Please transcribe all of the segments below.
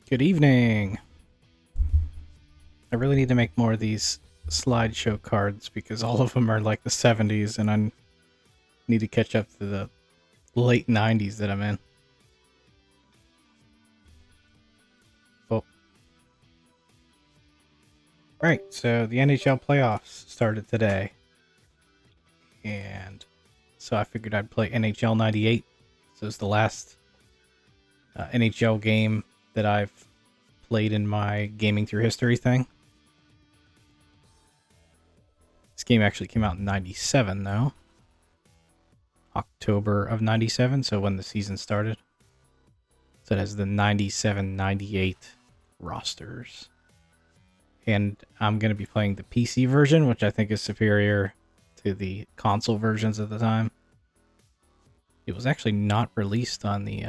Good evening. I really need to make more of these slideshow cards because all of them are like the 70s and I need to catch up to the late 90s that I'm in. Oh. Right, so the NHL playoffs started today. And so I figured I'd play NHL 98. So it's the last NHL game that I've played in my Gaming Through History thing. This game actually came out in 97 though. October of 97, so when the season started. So it has the 97-98 rosters. And I'm going to be playing the PC version, which I think is superior to the console versions at the time. It was actually not released on the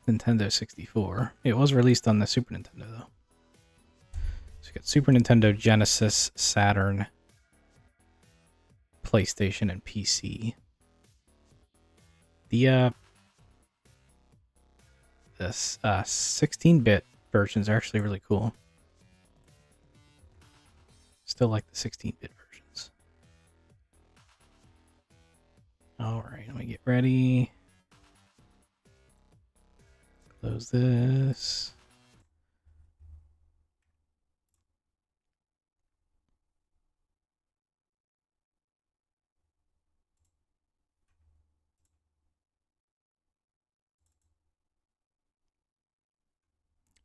Nintendo 64. It was released on the Super Nintendo, though. So you got Super Nintendo, Genesis, Saturn, PlayStation, and PC. The 16-bit versions are actually really cool. Still like the 16-bit versions. Alright, let me get ready. Close this.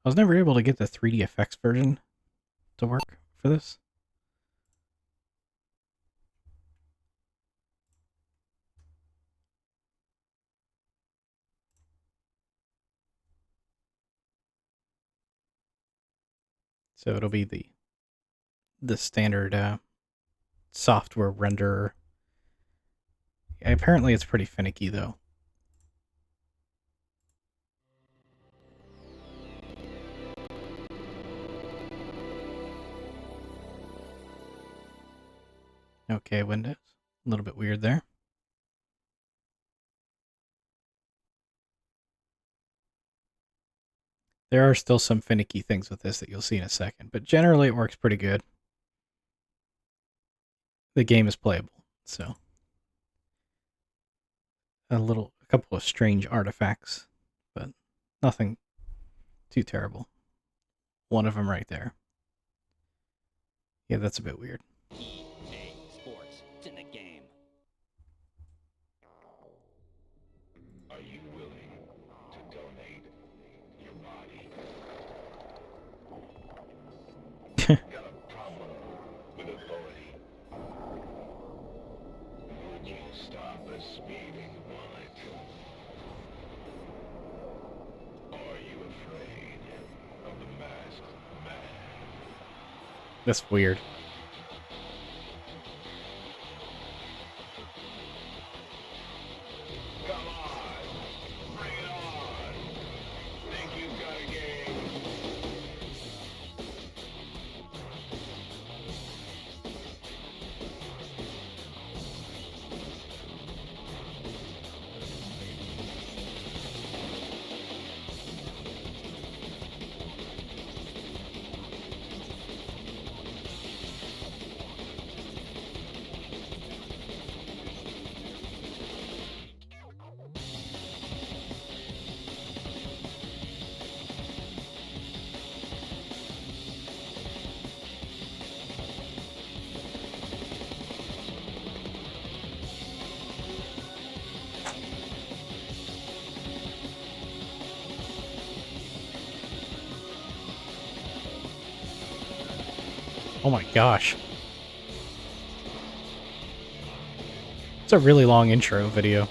I was never able to get the 3D effects version to work for this. So it'll be the standard software renderer. Apparently it's pretty finicky though. Okay, Windows. A little bit weird there. There are still some finicky things with this that you'll see in a second, but generally it works pretty good. The game is playable, so a couple of strange artifacts, but nothing too terrible. One of them right there. Yeah, that's a bit weird. EA Sports. It's in the game. Are you willing to donate your body? Got a problem with authority? Would you stop a speeding bullet? Are you afraid of the masked man? That's weird. Come on! Bring it on! Think you've got a game? Oh my gosh. It's a really long intro video.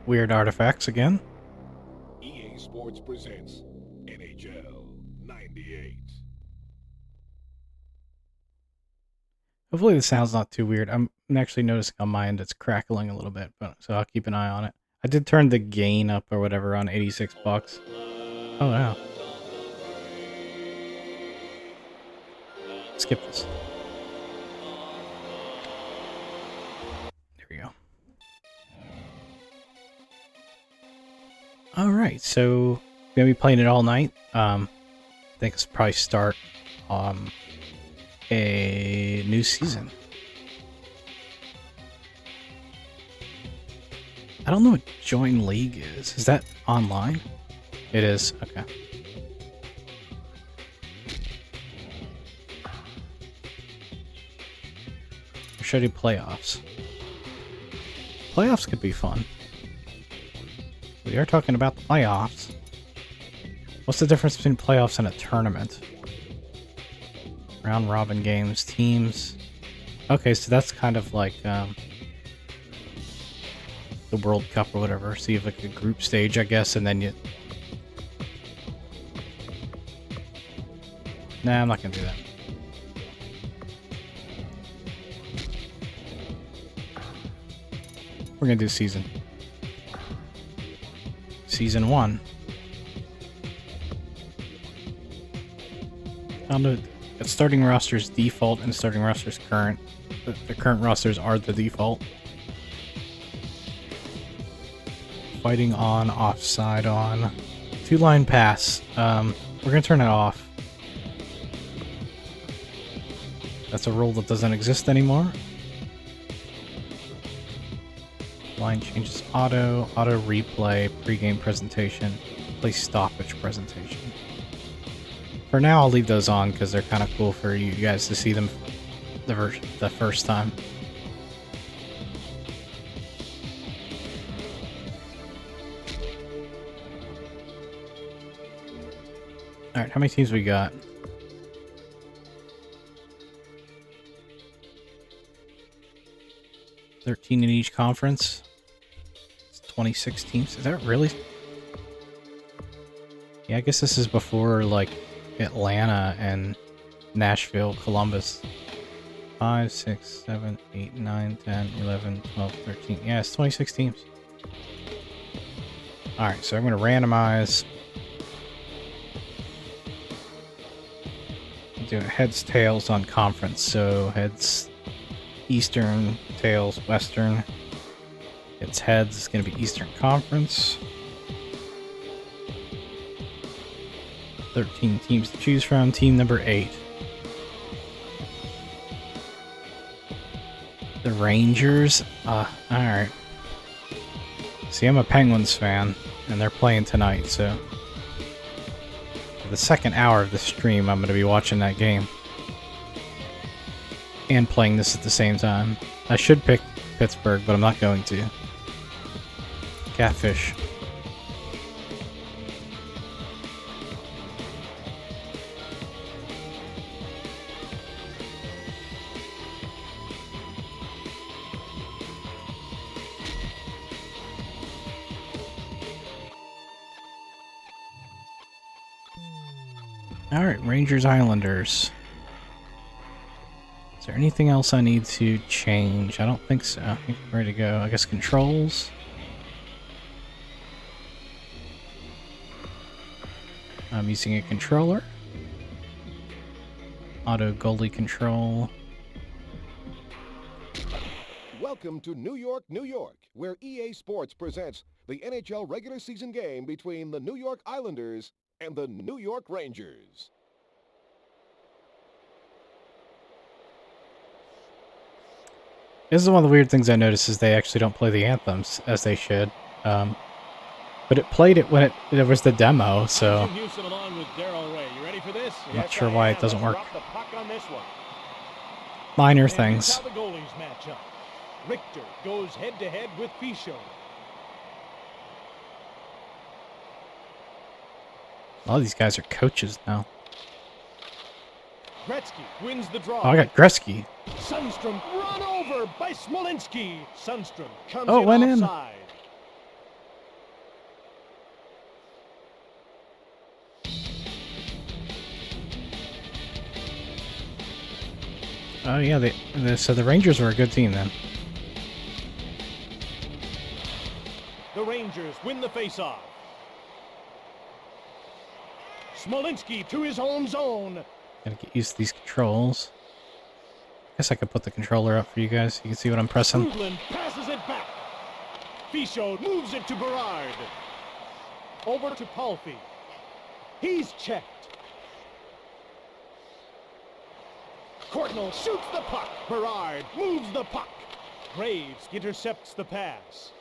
Weird artifacts again. EA Sports presents NHL 98. Hopefully the sound's not too weird. I'm actually noticing on my end it's crackling a little bit, but so I'll keep an eye on it. I did turn the gain up or whatever on 86 bucks. Oh no. Skip this. There we go. Alright, so gonna be playing it all night. I think it's probably start a new season. I don't know what Join League is. Is that online? It is. Okay. Or should I do playoffs? Playoffs could be fun. We are talking about the playoffs. What's the difference between playoffs and a tournament? Round robin games, teams. Okay, so that's kind of like the World Cup or whatever. So you have like a group stage, I guess, and then you... Nah, I'm not gonna do that. We're gonna do season. Season 1. I don't know. The starting roster's default and starting roster's current. The current rosters are the default. Fighting on, offside on. 2-line pass. We're gonna turn it off. That's a rule that doesn't exist anymore. Line changes auto replay, pregame presentation, play stoppage presentation. For now, I'll leave those on because they're kind of cool for you guys to see them the first time. All right, how many teams we got? $13 in each conference. It's 26 teams. Is that really? Yeah, I guess this is before like Atlanta and Nashville, Columbus. 5, 6, 7, 8, 9, 10, 11, 12, 13. Yeah, it's 26 teams. Alright, so I'm going to randomize. Do heads, tails on conference. So heads, Eastern, tails, Western. It's heads, it's going to be Eastern Conference. 13 teams to choose from. Team number 8. The Rangers. Alright. See, I'm a Penguins fan, and they're playing tonight, so... For the second hour of the stream, I'm going to be watching that game. And playing this at the same time. I should pick Pittsburgh, but I'm not going to. Catfish. Alright, Rangers Islanders. Is there anything else I need to change? I don't think so. I think I'm ready to go. I guess controls. I'm using a controller. Auto goalie control. Welcome to New York, New York, where EA Sports presents the NHL regular season game between the New York Islanders and the New York Rangers. This is one of the weird things I noticed is they actually don't play the anthems as they should. But it played it when it was the demo, so I'm not sure why it doesn't work. Minor things. How the goalies match up. Richter goes head-to-head with Fischel. A lot of these guys are coaches now. Gretzky wins the draw. Oh, I got Gretzky. Sundstrom run over by Smolinski. Sundstrom comes Oh, it went in. offside. Oh yeah, so the Rangers were a good team then. The Rangers win the faceoff. Smolinski to his home zone. Gotta get used to these controls. Guess I could put the controller up for you guys so you can see what I'm pressing. Skrudland passes it back. Fichaud moves it to Berard. Over to Palfi. He's checked. Courtnall shoots the puck. Berard moves the puck. Graves intercepts the pass.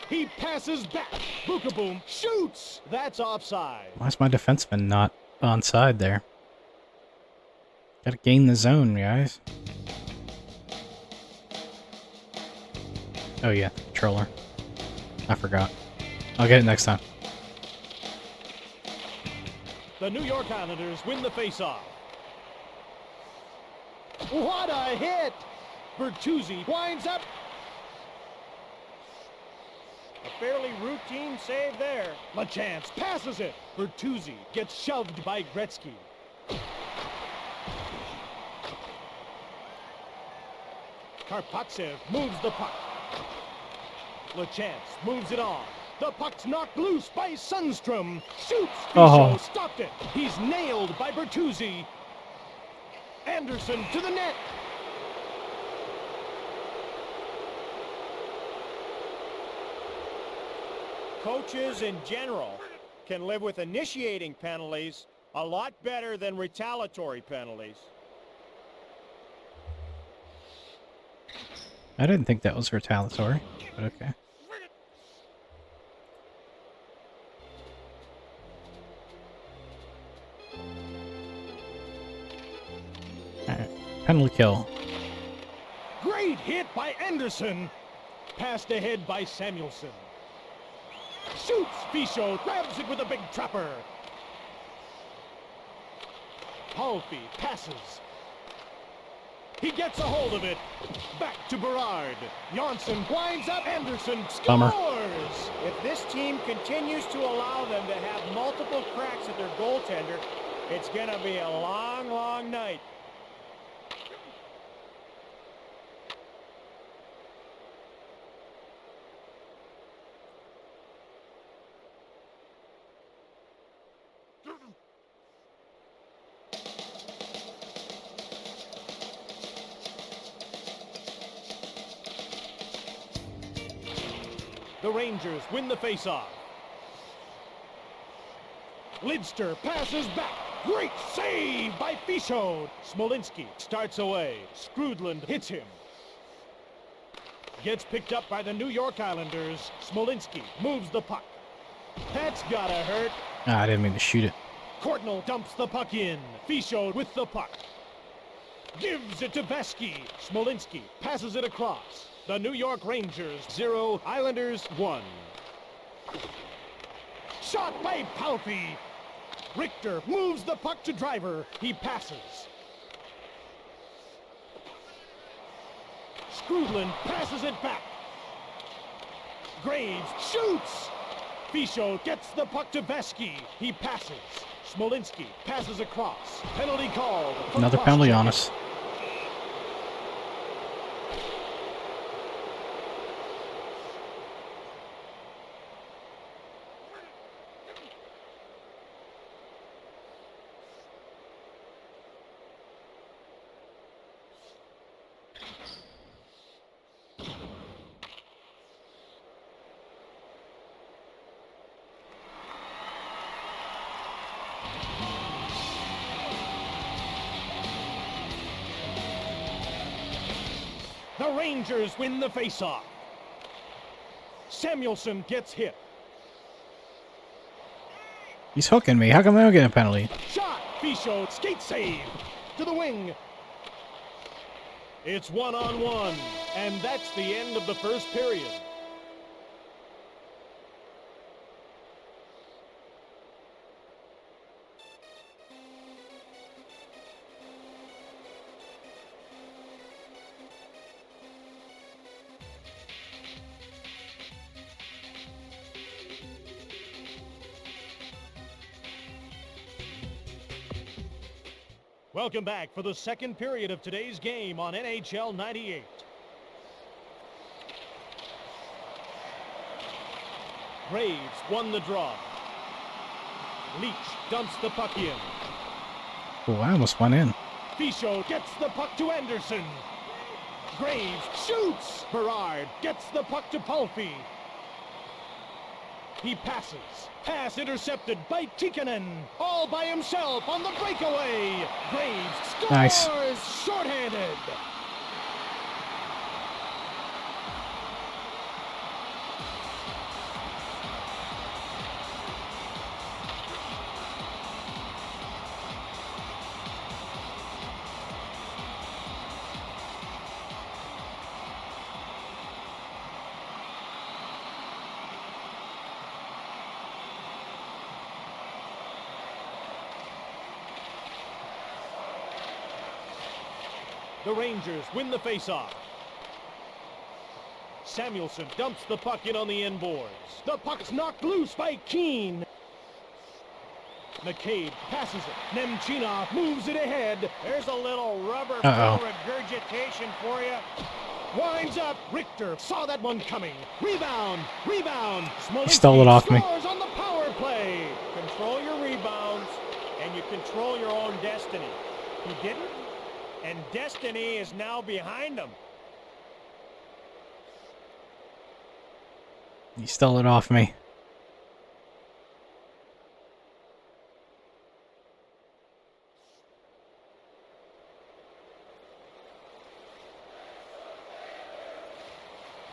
He passes back. Bukaboom shoots. That's offside. Why is my defenseman not onside there? Gotta gain the zone, guys. Oh yeah, the controller. I forgot. I'll get it next time. The New York Islanders win the faceoff. What a hit! Bertuzzi winds up. A fairly routine save there. LaChance passes it. Bertuzzi gets shoved by Gretzky. Karpatsev moves the puck. LaChance moves it on. The puck's knocked loose by Sundstrom. Shoots. Fichaud stopped it. He's nailed by Bertuzzi. Anderson to the net. Coaches in general can live with initiating penalties a lot better than retaliatory penalties. I didn't think that was retaliatory, but okay. Alright, penalty kill. Great hit by Anderson. Passed ahead by Samuelson. Shoots. Fichaud grabs it with a big trapper. Palfi passes. He gets a hold of it. Back to Berard. Janssen winds up. Anderson scores. Bummer. If this team continues to allow them to have multiple cracks at their goaltender, it's going to be a long, long night. The Rangers win the faceoff. Lidster passes back. Great save by Fichaud. Smolinski starts away. Skrudland hits him. Gets picked up by the New York Islanders. Smolinski moves the puck. That's gotta hurt. Ah, I didn't mean to shoot it. Courtnall dumps the puck in. Fichaud with the puck. Gives it to Vesky. Smolinski passes it across. The New York Rangers 0, Islanders 1. Shot by Palfi. Richter moves the puck to Driver. He passes. Skrudland passes it back. Graves shoots. Fichaud gets the puck to Vesky. He passes. Smolinski passes across. Penalty called. Another penalty on us. The Rangers win the faceoff. Samuelson gets hit. He's hooking me. How come I don't get a penalty? Shot. Fichaud skate save to the wing. It's 1-on-1, and that's the end of the first period. Welcome back for the second period of today's game on NHL 98. Graves won the draw. Leach dumps the puck in. Oh, I almost went in. Fischel gets the puck to Anderson. Graves shoots. Berard gets the puck to Palffy. He passes. Pass intercepted by Tikkanen. All by himself on the breakaway. Graves scores. Nice. Shorthanded. The Rangers win the faceoff. Samuelson dumps the puck in on the inboards. The puck's knocked loose by Keane. McCabe passes it. Nemchinov moves it ahead. There's a little rubber Uh-oh. ball regurgitation for you. Winds up. Richter saw that one coming. Rebound. Smolinski stole it off me. scores on the power play. Control your rebounds, and you control your own destiny. He didn't, and destiny is now behind him. You stole it off me.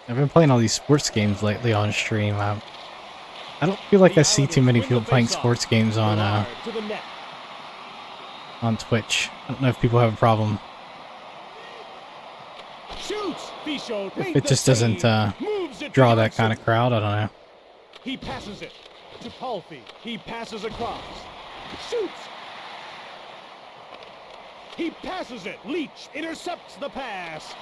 I've been playing all these sports games lately on stream. I don't feel like I see too many people playing sports games on To the net. Twitch. I don't know if people have a problem. Shoots. Fischel If made it the just doesn't save. Moves it to draw that Johnson. kind of crowd, I don't know. He passes it to Palffy. He passes across. Shoots. He passes it. Leach intercepts the pass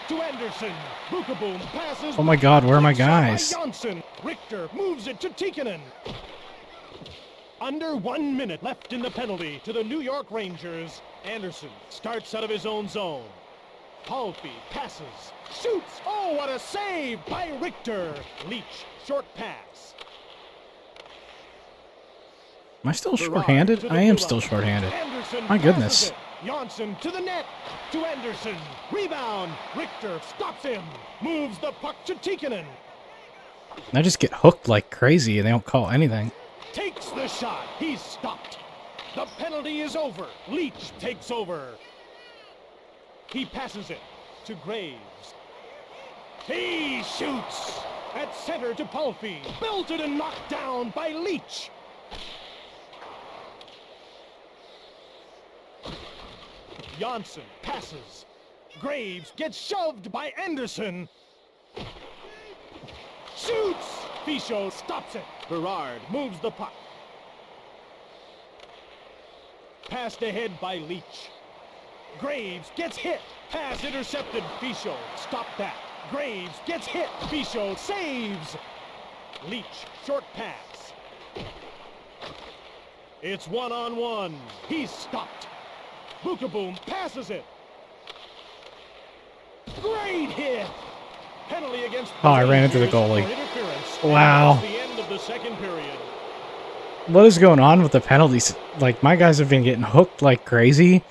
to Anderson. Bukaboom passes. Oh my God, where are my Shot by guys? Johnson. Richter moves it to Tikkanen. Under 1 minute left in the penalty to the New York Rangers. Anderson starts out of his own zone. Palffy passes. Shoots. Oh, what a save by Richter. Leach, short pass. Am I still Berard shorthanded? to the I am blue still line. shorthanded. Anderson My goodness. passes it. Janssen to the net. To Anderson. Rebound. Richter stops him. Moves the puck to Tikkanen. And I just get hooked like crazy and they don't call anything. Takes the shot. He's stopped. The penalty is over. Leach takes over. He passes it to Graves. He shoots. At center to Palffy. Belted and knocked down by Leach. Janssen passes. Graves gets shoved by Anderson. Shoots! Fischel stops it. Berard moves the puck. Passed ahead by Leach. Graves gets hit. Pass intercepted. Fischel stopped that. Graves gets hit. Fischel saves. Leach, short pass. It's one-on-one. He's stopped. Bukaboom passes it. Great hit. Penalty against Oh, I ran into the goalie. for interference. Wow. And that's the end of the second period. What is going on with the penalties? Like, my guys have been getting hooked like crazy.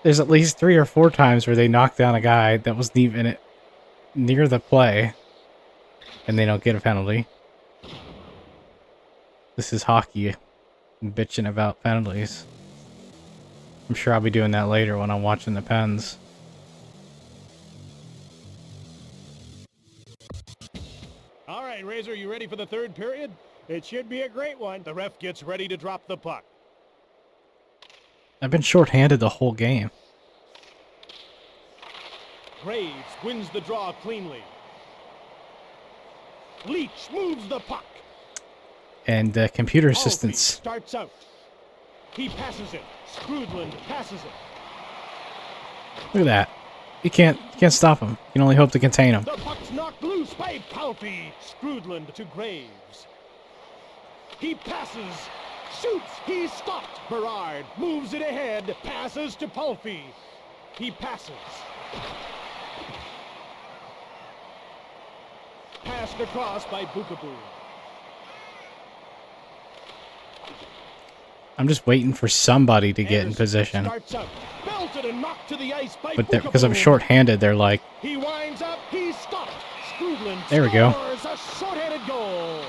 There's at least 3 or 4 times where they knocked down a guy that wasn't even near the play. And they don't get a penalty. This is hockey. I'm bitching about penalties. I'm sure I'll be doing that later when I'm watching the Pens. All right, Razor, you ready for the third period? It should be a great one. The ref gets ready to drop the puck. I've been shorthanded the whole game. Graves wins the draw cleanly. Leach moves the puck. And computer Palffy assistance. starts out. He passes it. Skrudland passes it. Look at that. You can't stop him. You can only hope to contain him. The puck's knocked loose by Palffy. Skrudland to Graves. He passes. shoots, he's stopped. Berard moves it ahead, passes to Palffy. He passes. Passed across by Bookaboo. I'm just waiting for somebody to get in Anderson position. starts out, belted and knocked to the ice by But because I'm Bookaboo. short-handed, they're like, He winds up, he's stopped. Skrudland There we go. scores a short-handed goal.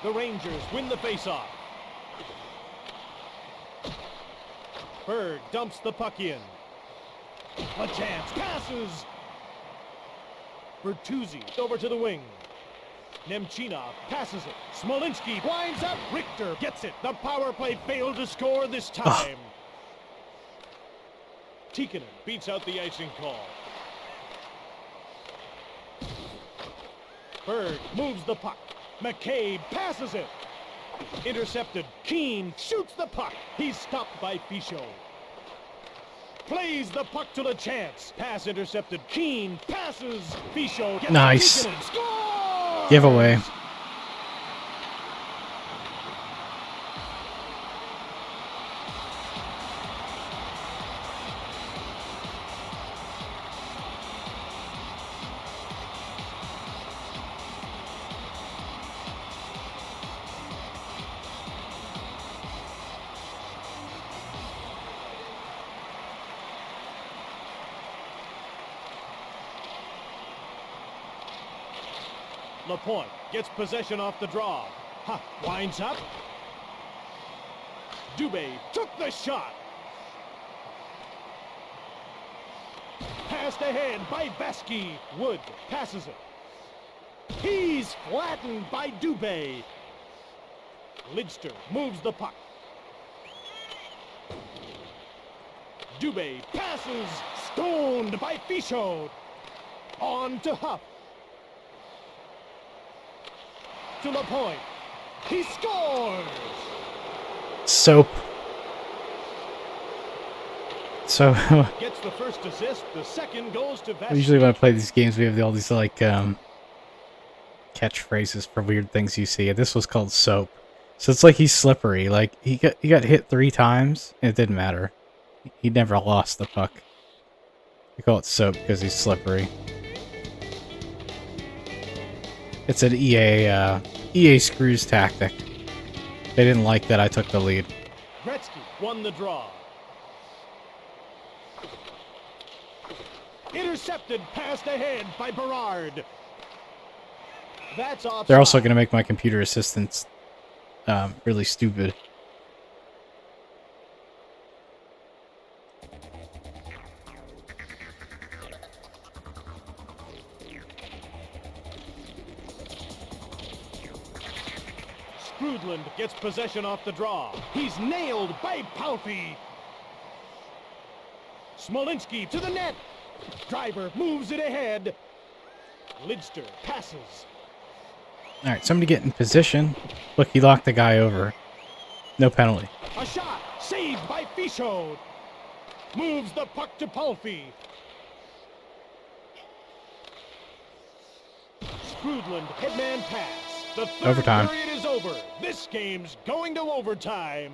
The Rangers win the faceoff. Berg dumps the puck in. A chance, passes. Bertuzzi over to the wing. Nemchinov passes it. Smolinski winds up. Richter gets it. The power play failed to score this time. Tikkanen beats out the icing call. Berg moves the puck. McCabe passes it. Intercepted. Keane shoots the puck. He's stopped by Pichot. Plays the puck to the chance. Pass intercepted. Keane passes. Pichot gets Nice. Tikkanen. Scores! giveaway. Lapointe gets possession off the draw. Winds up. Dubé took the shot. Passed ahead by Vesky. Wood passes it. He's flattened by Dubé. Lidster moves the puck. Dubé passes. Stoned by Pichot. On to Huff. To Lapointe. He scores! Soap. So Gets the first assist. The second goes to Vesky. usually when I play these games, we have all these like catchphrases for weird things you see. And this was called soap. So it's like he's slippery. Like he got hit 3 times, and it didn't matter. He never lost the puck. We call it soap because he's slippery. It's an EA screws tactic. They didn't like that I took the lead. Gretzky won the draw. Intercepted, passed ahead by Berard. That's offside. They're also going to make my computer assistants really stupid. Skrudland gets possession off the draw. He's nailed by Palffy. Smolinski to the net. Driver moves it ahead. Lidster passes. All right, somebody get in position. Look, he locked the guy over. No penalty. A shot saved by Pichot. Moves the puck to Palffy. Skrudland headman pass. The third Overtime. period is over. This game's going to overtime.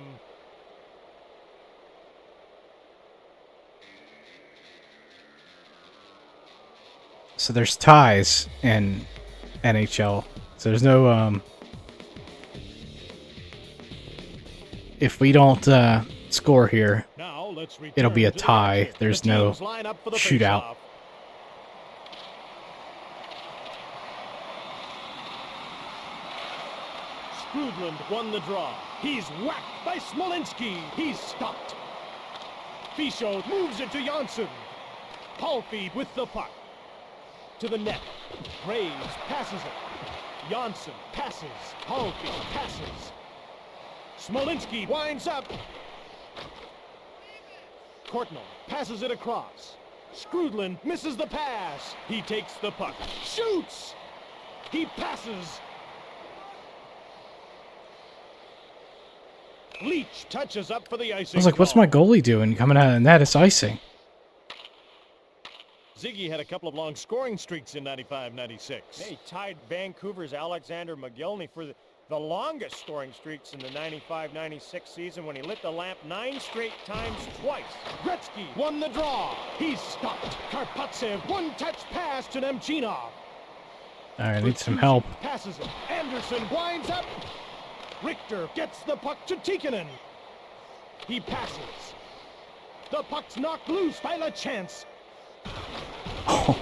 So there's ties in NHL. So there's no if we don't score here, Now let's return it'll be a to the tie. action. There's The no teams line up for the shootout. faceoff. Skrudland won the draw. He's whacked by Smolinski. He's stopped. Pichot moves it to Janssen. Palffy with the puck. To the net. Graves passes it. Janssen passes. Palffy passes. Smolinski winds up. Courtnall passes it across. Scrudlin misses the pass. He takes the puck. Shoots! He passes. Leach touches up for the icing. I was like, what's my goalie doing coming out of the net? It's icing. Ziggy had a couple of long scoring streaks in 95-96. He tied Vancouver's Alexander McGillney for the longest scoring streaks in the 95-96 season when he lit the lamp 9 straight times twice. Gretzky won the draw. He's stopped. Karpatsev one-touch pass to Nemchinov. All right, I need some help. Passes it. Anderson winds up. Richter gets the puck to Tikkanen. He passes. The puck's knocked loose by LaChance. Oh,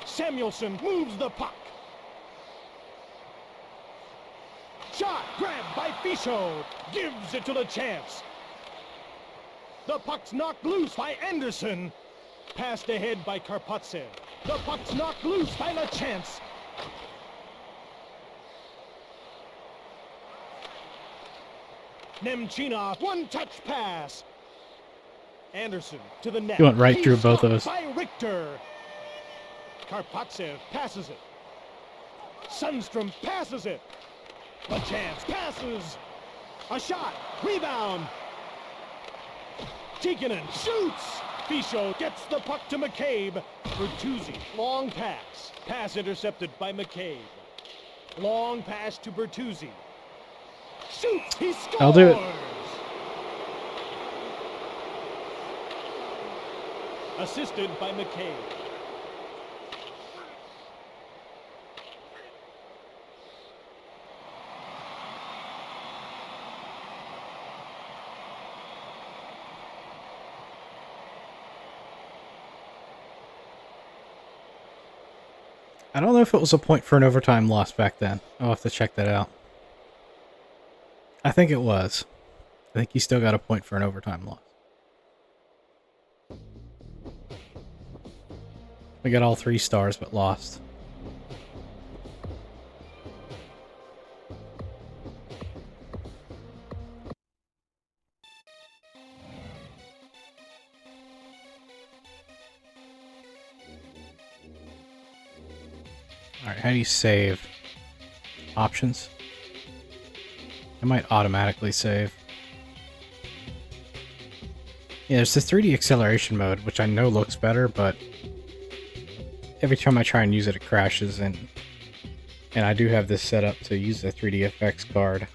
Samuelson moves the puck. Shot grabbed by Fichaud. Gives it to LaChance. The puck's knocked loose by Anderson. Passed ahead by Karpatsev. The puck's knocked loose by LaChance. Nemchinov, one-touch pass. Anderson to the net. He went right He's through both of stopped us. by Richter. Karpatsev passes it. Sundstrom passes it. LaChance passes. A shot. Rebound. Tikkanen shoots. Fichaud gets the puck to McCabe. Bertuzzi. Long pass. Pass intercepted by McCabe. Long pass to Bertuzzi. Shoots. He scores. I'll do it. Assisted by McCabe. I don't know if it was a point for an overtime loss back then. I'll have to check that out. I think it was. I think he still got a point for an overtime loss. We got all 3 stars but lost. Alright, how do you save? Options? It might automatically save. Yeah, there's the 3D acceleration mode, which I know looks better, but every time I try and use it, it crashes, and I do have this set up to use the 3D FX card.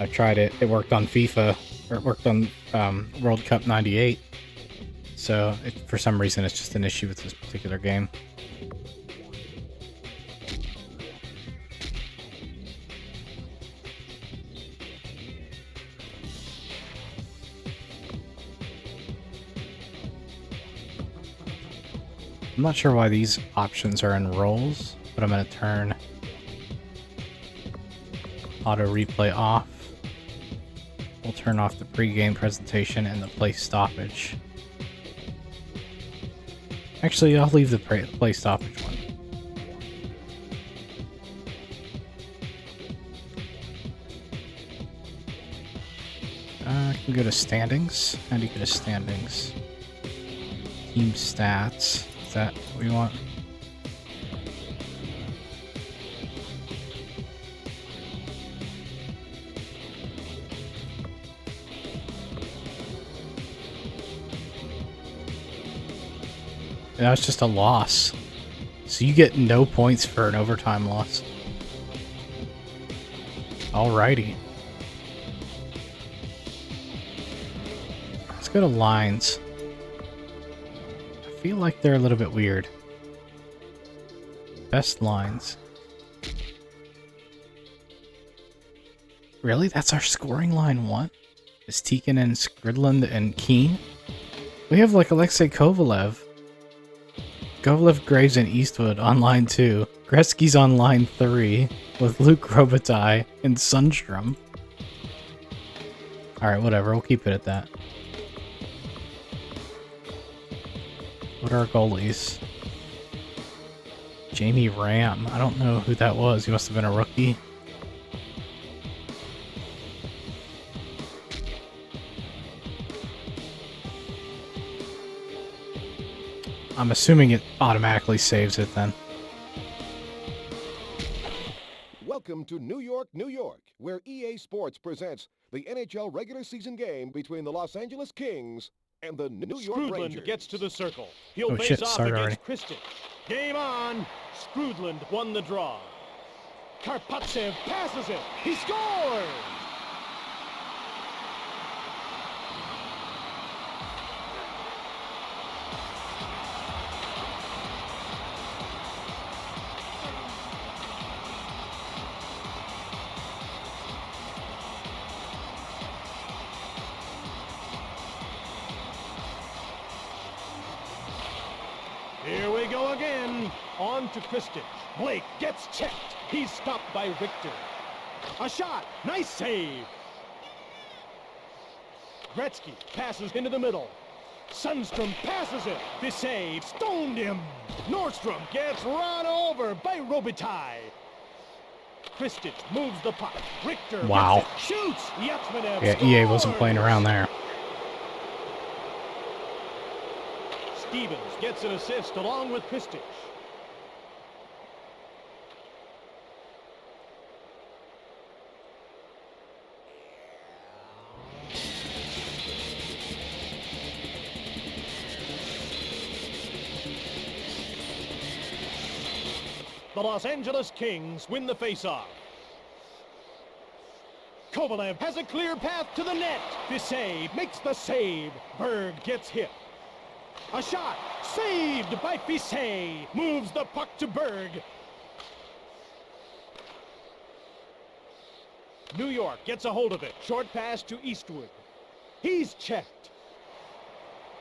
I tried it. It worked on FIFA, or it worked on World Cup 98. So, for some reason, it's just an issue with this particular game. I'm not sure why these options are in roles, but I'm going to turn auto replay off. We'll turn off the pre-game presentation and the play stoppage. Actually, I'll leave the play stoppage one. I can go to standings. How do you go to standings? Team stats. Is that what we want? That's just a loss. So you get no points for an overtime loss. Alrighty. Let's go to lines. I feel like they're a little bit weird. Best lines. Really? That's our scoring line 1? Is Tikkanen, Skridland, and Keane? We have like Alexei Kovalev. Kovalev, Graves, and Eastwood on line 2. Gretzky's on line 3 with Luke Robitaille and Sundstrom. Alright, whatever. We'll keep it at that. What are our goalies? Jamie Ram. I don't know who that was. He must have been a rookie. I'm assuming it automatically saves it then. Welcome to New York, New York, where EA Sports presents the NHL regular season game between the Los Angeles Kings and the New York Scrudland Rangers. gets to the circle. He'll Oh, face shit, off started against Kristen. Game on. Scrudland won the draw. Karpatsev passes it. He scores! Here we go again. On to Kristen. Blake gets checked. He's stopped by Richter. A shot. Nice save. Gretzky passes into the middle. Sundstrom passes it. This save stoned him. Nordstrom gets run over by Robitaille. Kristen moves the puck. Richter Wow. gets it. Shoots. Yatsmanev Yeah, EA wasn't playing around there. Stevens gets an assist along with Kristich. The Los Angeles Kings win the faceoff. Kovalev has a clear path to the net. Bissay makes the save. Berg gets hit. A shot saved by Bissay. Moves the puck to Berg. New York gets a hold of it. Short pass to Eastwood. He's checked.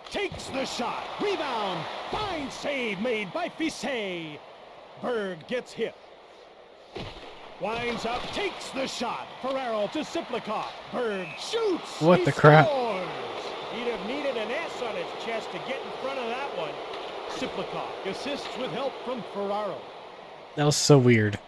Takes the shot. Rebound. Fine save made by Bissay. Berg gets hit. Winds up, takes the shot. Ferraro to Siplikov. Berg shoots. What He the crap? scores. He'd have needed an S on his chest to get in front of that one. Siplikov assists with help from Ferraro. That was so weird.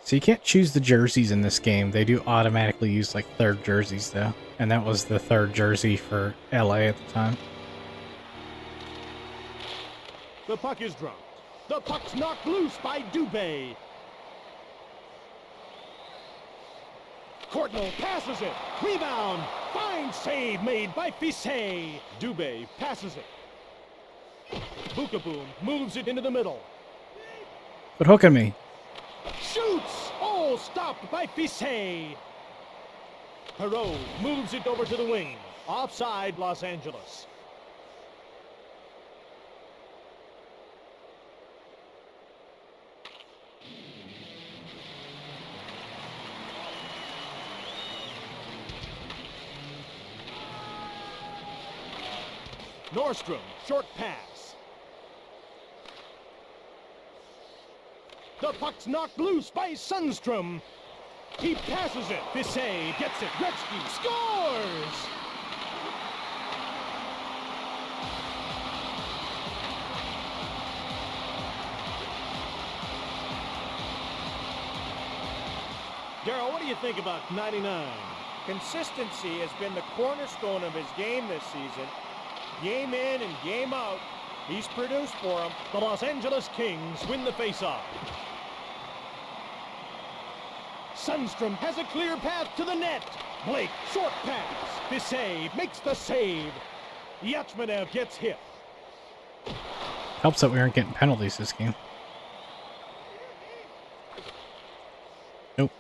So you can't choose the jerseys in this game. They do automatically use like third jerseys though. And that was the third jersey for LA at the time. The puck is dropped. The puck's knocked loose by Dubé. Courtnall passes it. Rebound. Fine save made by Bissay. Dubé passes it. Bukaboom moves it into the middle. But hooking me. Shoots. Oh, stopped by Bissay. Perot moves it over to the wing. Offside, Los Angeles. Nordstrom, short pass. The puck's knocked loose by Sundstrom. He passes it. Bissay gets it. Gretzky scores! Darryl, what do you think about 99? Consistency has been the cornerstone of his game this season. Game in and game out, he's produced for them. The Los Angeles Kings win the faceoff. Sundstrom has a clear path to the net. Blake, short pass. Bissay makes the save. Yatsmanev gets hit. Helps that we aren't getting penalties this game. Nope.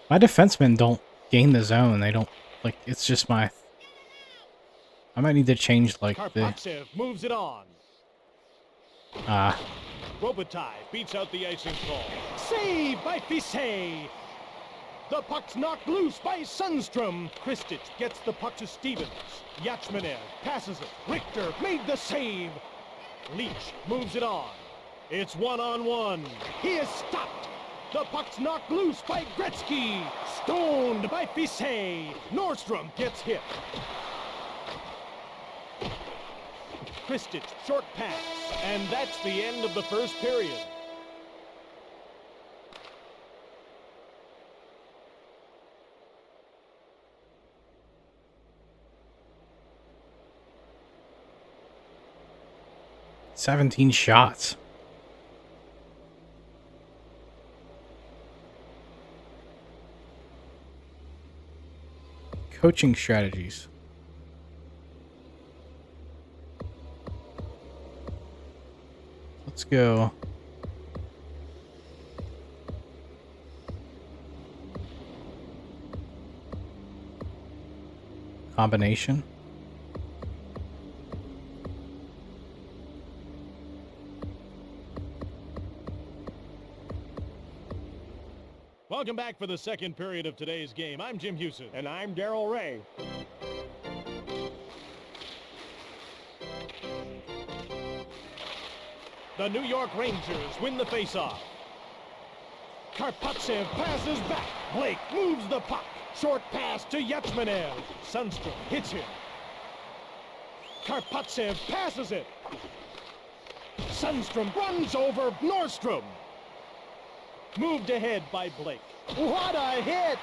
My defensemen don't gain the zone. They don't, like, it's just my... I might need to change, like, the... Karpatsev moves it on. Robitaille beats out the icing call. Save by Bissay. The puck's knocked loose by Sundstrom. Kristich gets the puck to Stevens. Yatsmanev passes it. Richter made the save. Leach moves it on. It's one-on-one. He is stopped. The puck's knocked loose by Gretzky. Stoned by Bissay. Nordstrom gets hit. Kristich, short pass. And that's the end of the first period. 17 shots. Coaching strategies. Let's go. Combination. Welcome back for the second period of today's game. I'm Jim Houston. And I'm Darrell Ray. The New York Rangers win the faceoff. Karpatsev passes back. Blake moves the puck. Short pass to Yachmanev. Sundstrom hits him. Karpatsev passes it. Sundstrom runs over Nordstrom. Moved ahead by Blake. What a hit!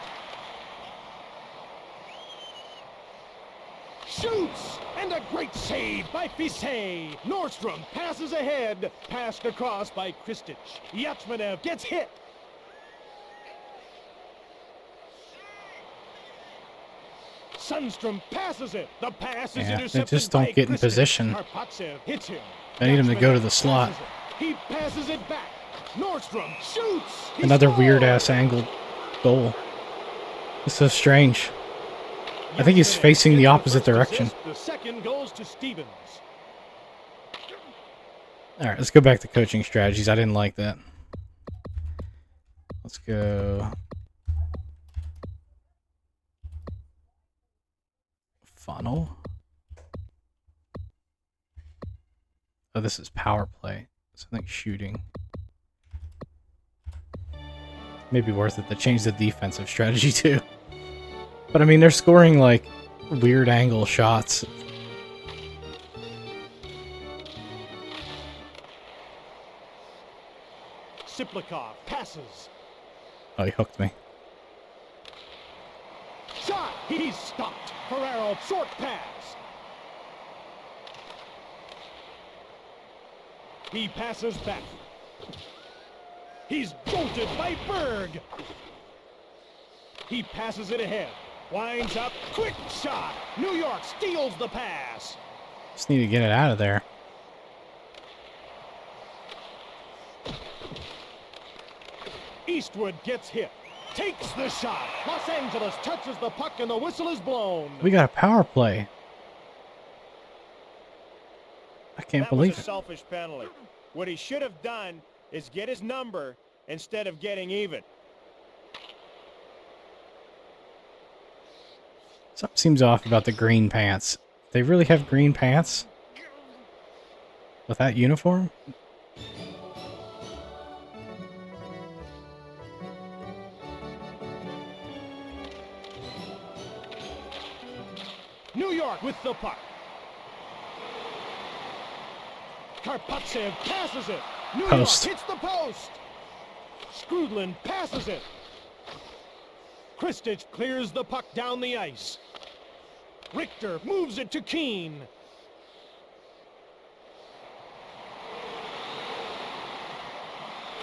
Shoots! And a great save by Fisset. Nordstrom passes ahead. Passed across by Kristich. Yachmanev gets hit. Sundstrom passes it. The pass is Yeah, intercepted. they just don't by get in Kristich. position. Karpatsev hits him. I need him to go to the Yachmanev slot. passes it. He passes it back. Nordstrom shoots. He Another scores. weird ass angled goal. It's so strange. I think he's Yachmanev facing the gets opposite first direction. assist. The second goes to Stevens. All right, let's go back to coaching strategies. I didn't like that. Let's go. Funnel. Oh, this is power play. So I think shooting. Maybe worth it to change the defensive strategy too. But I mean, they're scoring like weird angle shots. Siplikov passes. Oh, he hooked me. Shot! He's stopped. Ferraro, short pass. He passes back. He's jolted by Berg. He passes it ahead. Winds up. Quick shot. New York steals the pass. Just need to get it out of there. Eastwood gets hit. Takes the shot. Los Angeles touches the puck and the whistle is blown. We got a power play. I can't That believe was a it. selfish penalty. What he should have done is get his number instead of getting even. Something seems off about the green pants. They really have green pants? With that uniform? New York with the puck. Karpatsev passes it. New Post. York hits the post. Skrudlin passes it. Kristich clears the puck down the ice. Richter moves it to Keane.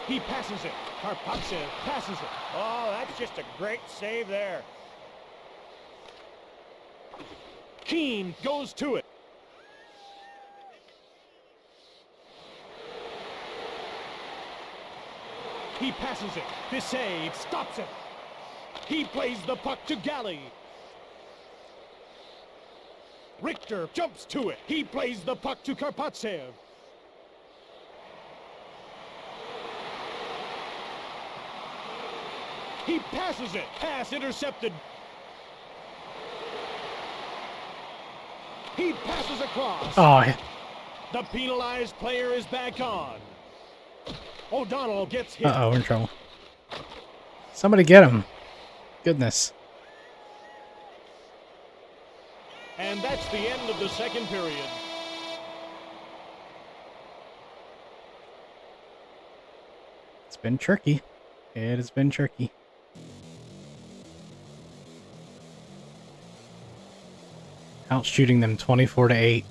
He passes it. Karpatsev passes it. Oh, that's just a great save there. Keane goes to it. He passes it. Fisset stops it. He plays the puck to Galley. Richter jumps to it. He plays the puck to Karpatsev. He passes it. Pass intercepted. He passes across. Oh, The penalized player is back on. O'Donnell gets hit. uh-oh, we're in trouble. Somebody get him. Goodness. And that's the end of the second period. It's been tricky. It has been tricky. Out shooting them 24-8.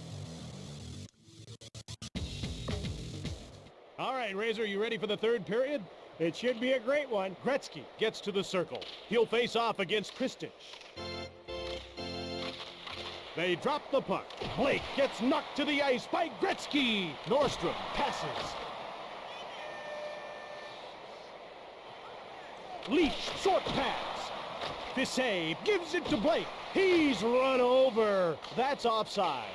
right, Razor, you ready for the third period? It should be a great one. Gretzky gets to the circle. He'll face off against Kristich. They drop the puck. Blake gets knocked to the ice by Gretzky. Nordstrom passes. Leach, short pass. Bissay gives it to Blake. He's run over. That's offside.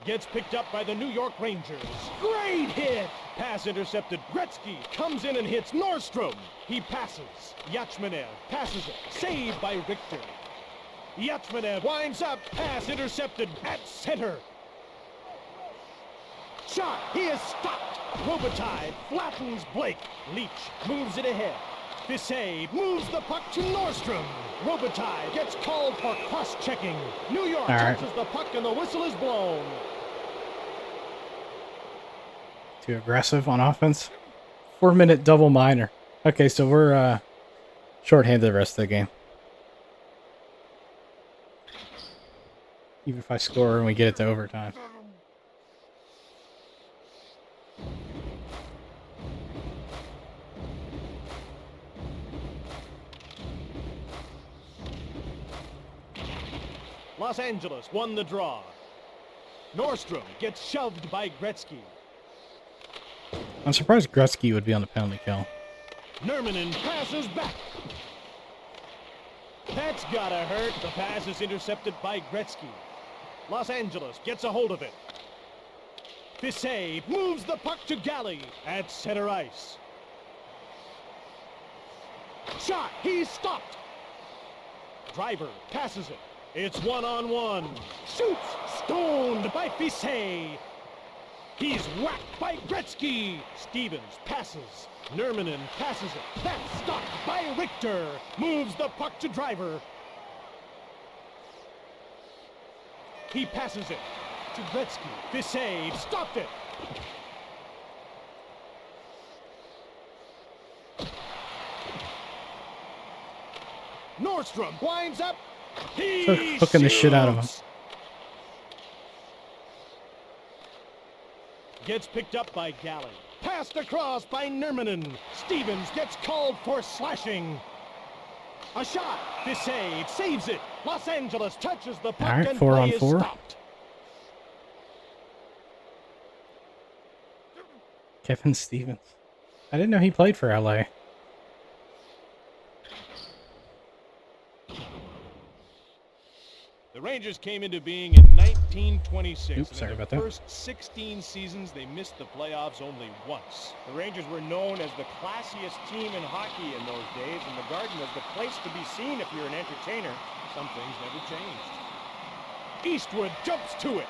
Gets picked up by the New York Rangers. Great hit! Pass intercepted. Gretzky comes in and hits Nordstrom. He passes. Yachmanev passes it. Saved by Richter. Yachmanev winds up. Pass intercepted at center. Shot. He is stopped. Robitaille flattens Blake. Leach moves it ahead. Bissay moves the puck to Nordstrom. Robitaille gets called for cross-checking. New York touches the puck and the whistle is blown. Too aggressive on offense. 4-minute double minor. Okay, so we're shorthanded the rest of the game. Even if I score and we get it to overtime. Los Angeles won the draw. Nordstrom gets shoved by Gretzky. I'm surprised Gretzky would be on the penalty kill. Nurminen passes back. That's gotta hurt. The pass is intercepted by Gretzky. Los Angeles gets a hold of it. Bissay moves the puck to Galley at center ice. Shot. He's stopped. Driver passes it. It's one-on-one. Shoots. Stoned by Bissay. He's whacked by Gretzky. Stevens passes. Nurminen passes it. That's stopped by Richter. Moves the puck to Driver. He passes it to Gretzky. Bissay stopped it. Nordstrom winds up. He hooking the shit out of him. shoots. Gets picked up by Galley. Passed across by Nurminen. Stevens gets called for slashing. A shot. Bissay saves it. Los Angeles touches the puck. All right, and 4 play on is 4. stopped. Kevin Stevens. I didn't know he played for LA. The Rangers came into being in 1926. Oops, sorry in about the that. first 16 seasons, they missed the playoffs only once. The Rangers were known as the classiest team in hockey in those days, and the Garden was the place to be seen if you're an entertainer. Some things never changed. Eastwood jumps to it.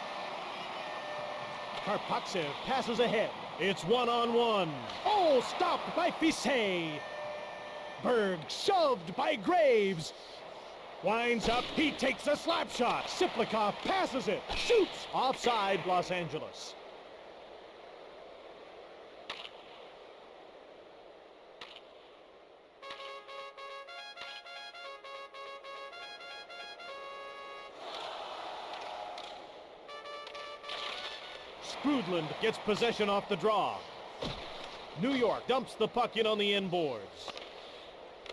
Karpatsev passes ahead. It's one-on-one. Oh, stopped by Bissay. Berg shoved by Graves. Winds up. He takes a slap shot. Siplikov passes it. Shoots. Offside, Los Angeles. Sprudland gets possession off the draw. New York dumps the puck in on the end boards.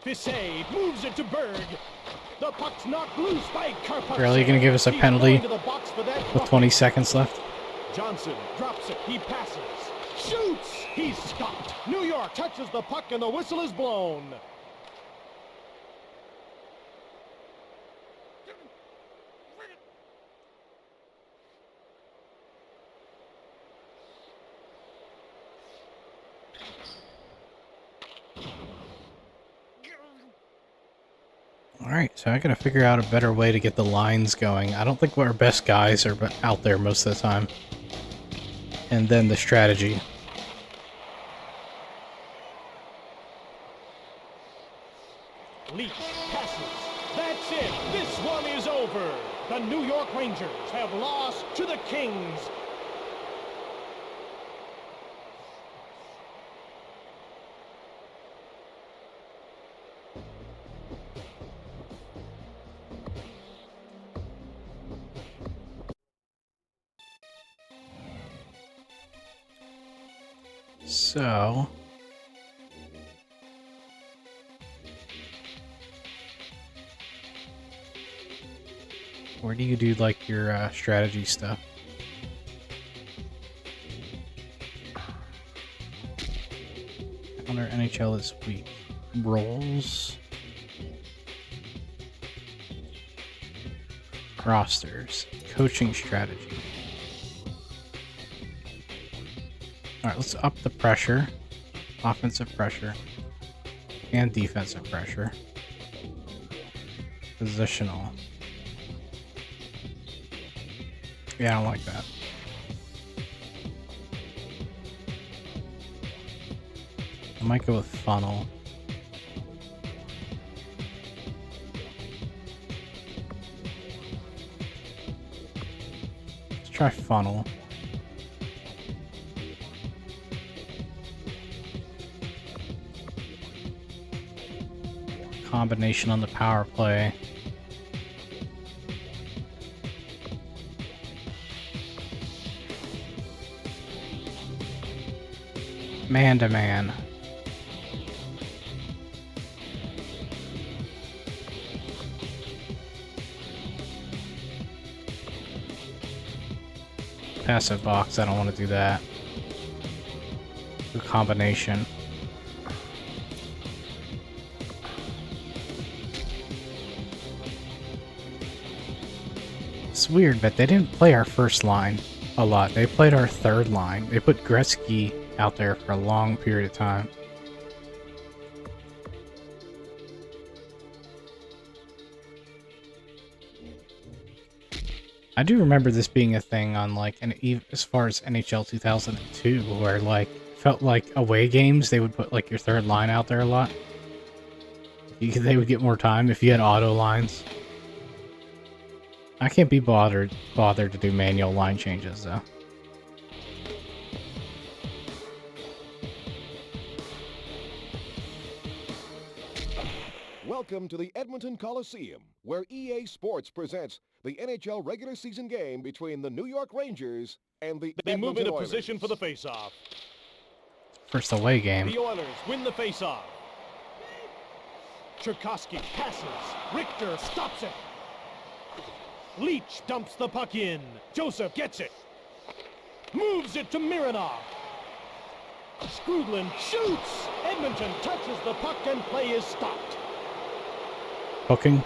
Bissay moves it to Berg. The puck's knocked loose by Karpatsev. Really gonna give us a He's penalty going to the box for that with 20 seconds left? Johnson drops it. He passes. Shoots. He's stopped. New York touches the puck and the whistle is blown. Alright, so I gotta figure out a better way to get the lines going. I don't think our best guys are out there most of the time. And then the strategy. Leach passes. That's it. This one is over. The New York Rangers have lost to the Kings. So, where do you do like your strategy stuff? Calendar NHL this week. Roles. Rosters. Coaching strategy. Alright, let's up the pressure. Offensive pressure. And defensive pressure. Positional. Yeah, I don't like that. I might go with funnel. Let's try funnel. Combination on the power play. Man to man. Passive box, I don't want to do that. Do combination. It's weird, but they didn't play our first line a lot. They played our third line. They put Gretzky out there for a long period of time. I do remember this being a thing on like as far as NHL 2002, where like felt like away games they would put like your third line out there a lot. They would get more time if you had auto lines. I can't be bothered to do manual line changes though. Welcome to the Edmonton Coliseum, where EA Sports presents the NHL regular season game between the New York Rangers and the They move Edmonton into Oilers. position for the faceoff. First away game. The Oilers win the faceoff. Cherkasky passes. Richter stops it. Leach dumps the puck in. Joseph gets it. Moves it to Mironov. Skrudland shoots. Edmonton touches the puck and play is stopped. Hooking.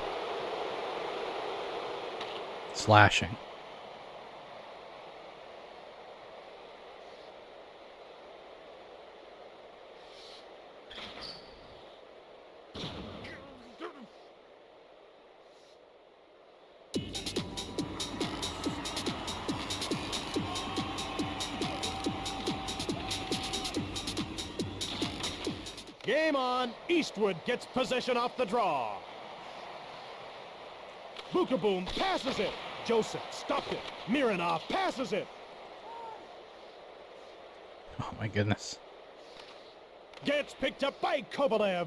Slashing. Game on. Eastwood gets possession off the draw. Bukaboom passes it. Joseph stopped it. Mironov passes it. Oh my goodness. Gets picked up by Kovalev.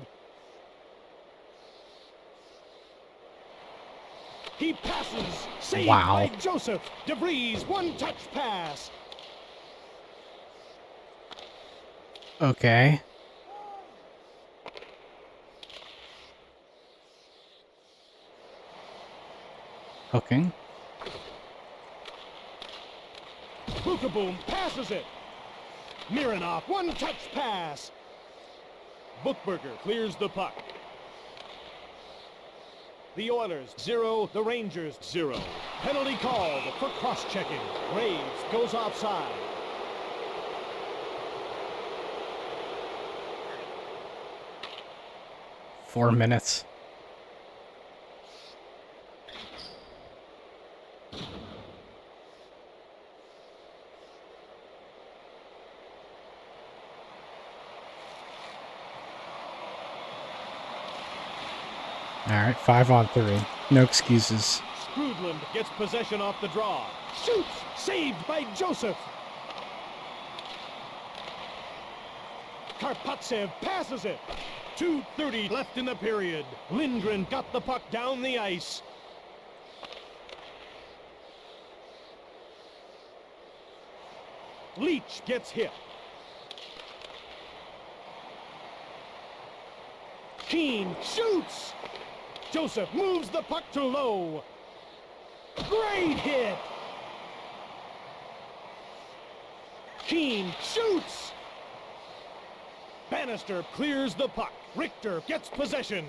He passes. Saved Wow. by Joseph. DeVries, one-touch pass. Okay. Hooking. Bukaboom passes it. Mironov, one-touch pass. Bookberger clears the puck. The Oilers 0, the Rangers 0. Penalty called for cross-checking. Graves goes offside. Four minutes. Alright, 5-on-3. No excuses. Skrudland gets possession off the draw. Shoots! Saved by Joseph. Karpatsev passes it. 2:30 left in the period. Lindgren got the puck down the ice. Leach gets hit. Keane shoots. Joseph moves the puck to Lowe. Great hit. Keane shoots. Bannister clears the puck. Richter gets possession.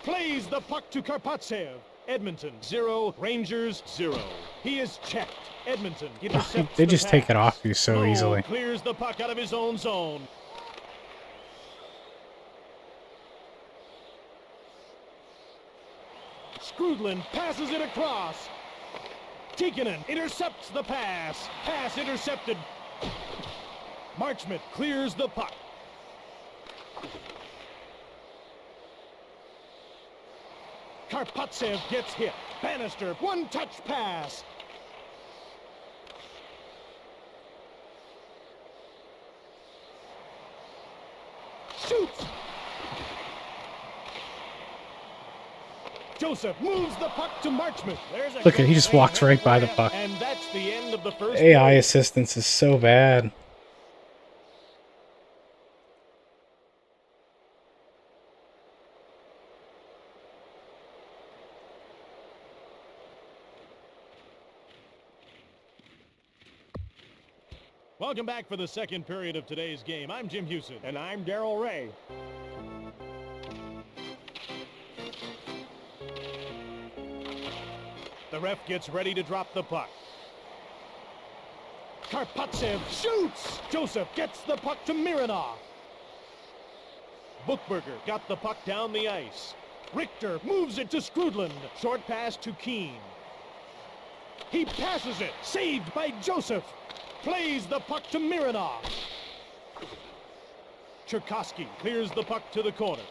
Plays the puck to Karpatsev. Edmonton 0, Rangers 0. He is checked. Edmonton intercepts They the just take it pass. off you so Lowe easily. clears the puck out of his own zone. Skrudland passes it across. Tikkanen intercepts the pass. Pass intercepted. Marchment clears the puck. Karpatsev gets hit. Bannister, one-touch pass. Shoots. Joseph moves the puck to Marchment. There's a Look at, he goal just made walks right by the right puck. And that's the end of the first AI period. assistance is so bad. Welcome back for the second period of today's game. I'm Jim Houston. And I'm Darryl Ray. The ref gets ready to drop the puck. Karpatsev shoots. Joseph gets the puck to Mironov. Bookberger got the puck down the ice. Richter moves it to Skrudland. Short pass to Keane. He passes it. Saved by Joseph. Plays the puck to Mironov. Cherkasky clears the puck to the corner.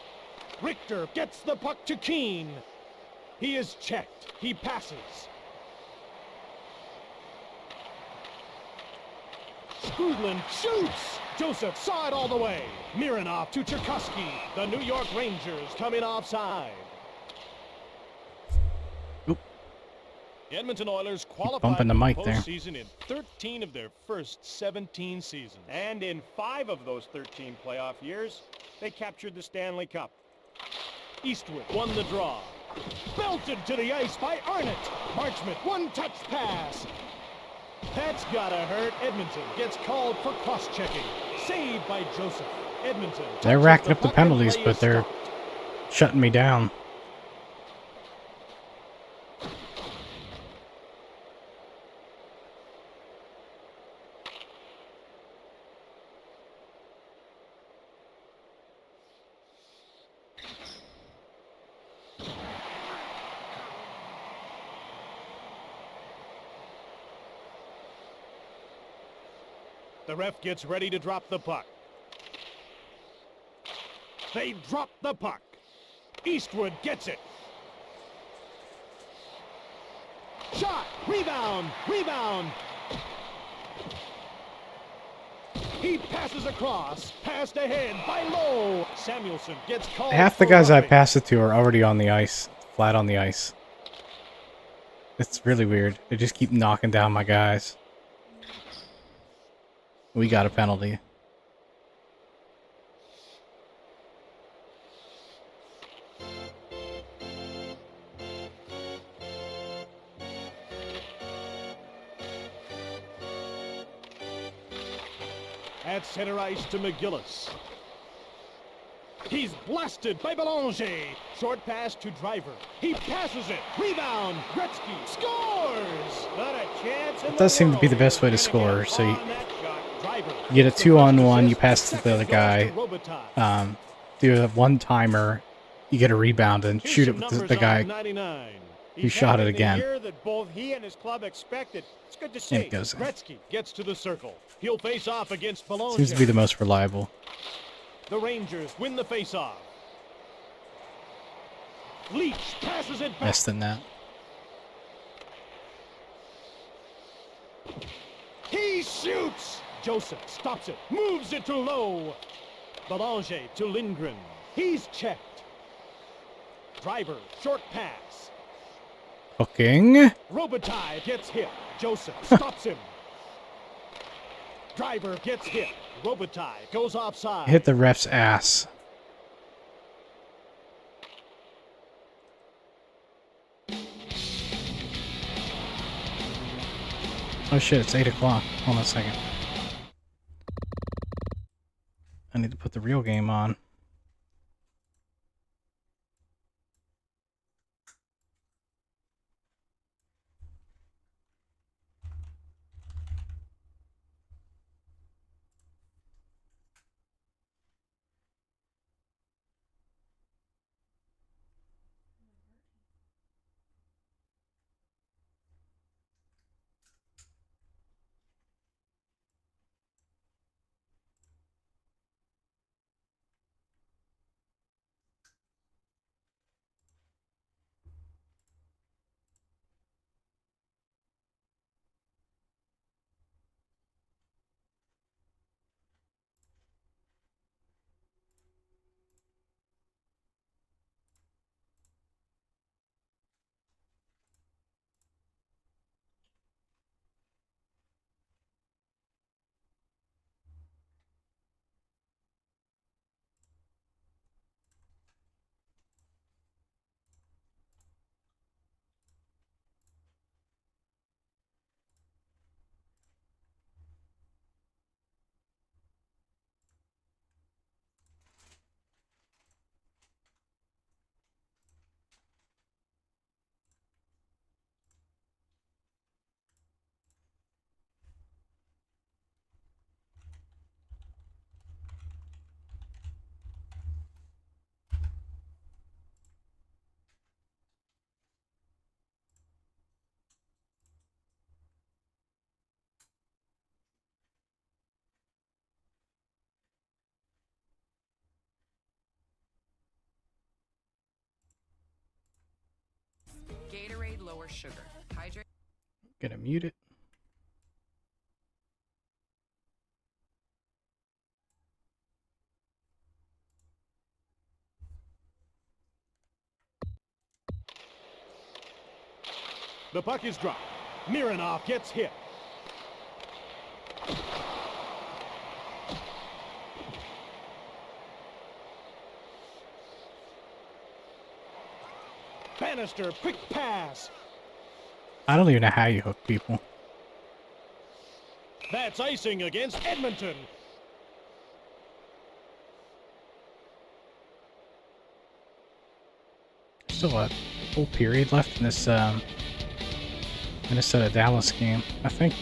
Richter gets the puck to Keane. He is checked. He passes. Skrudland shoots. Joseph saw it all the way. Mironov to Cherkasky. The New York Rangers coming offside. Oop. The Edmonton Oilers qualified bumping the for mic there. postseason in 13 of their first 17 seasons. And in 5 of those 13 playoff years, they captured the Stanley Cup. Eastwood won the draw. Belted to the ice by Arnott. Marchment, one-touch pass. That's gotta hurt. Edmonton gets called for cross-checking. Saved by Joseph. Edmonton. They're touches racking up the puck and penalties, play but is they're stopped. shutting me down. The ref gets ready to drop the puck. They drop the puck. Eastwood gets it. Shot! Rebound! Rebound! He passes across. Passed ahead by Lowe. Samuelson gets called. Half the for guys I roughing. pass it to are already on the ice, flat on the ice. It's really weird. They just keep knocking down my guys. We got a penalty. At center ice to McGillis. He's blasted by Belanger. Short pass to Driver. He passes it. Rebound. Gretzky scores. Not a chance in It does seem to be the world. best way to Gonna score, get so you- on that shot. Driver. You get a The 2-on-1, first you pass assist. to the other Second guy. goes to Robitaille. Do a one-timer, you get a rebound and Here's shoot some it with numbers the on guy. 99. He's shot it having the again. year that both he and his club expected. It's good to see. And it goes in. Gretzky gets to the circle. He'll face off against Belanger. Seems to be the most reliable. The Rangers win the face-off. Leach passes it back. Less than that. He shoots. Joseph stops it. Moves it to Lowe. Belanger to Lindgren. He's checked. Driver, short pass. Hooking. Robitaille gets hit. Joseph stops him. Driver gets hit. Robitaille goes offside. Hit the ref's ass. Oh shit, it's 8 o'clock. Hold on a second. I need to put the real game on. Gatorade lower sugar. Hydrate. Gonna mute it. The puck is dropped. Mironov gets hit. Bannister, quick pass. I don't even know how you hook people. That's icing against Edmonton. Still a full period left in this Minnesota-Dallas game. I think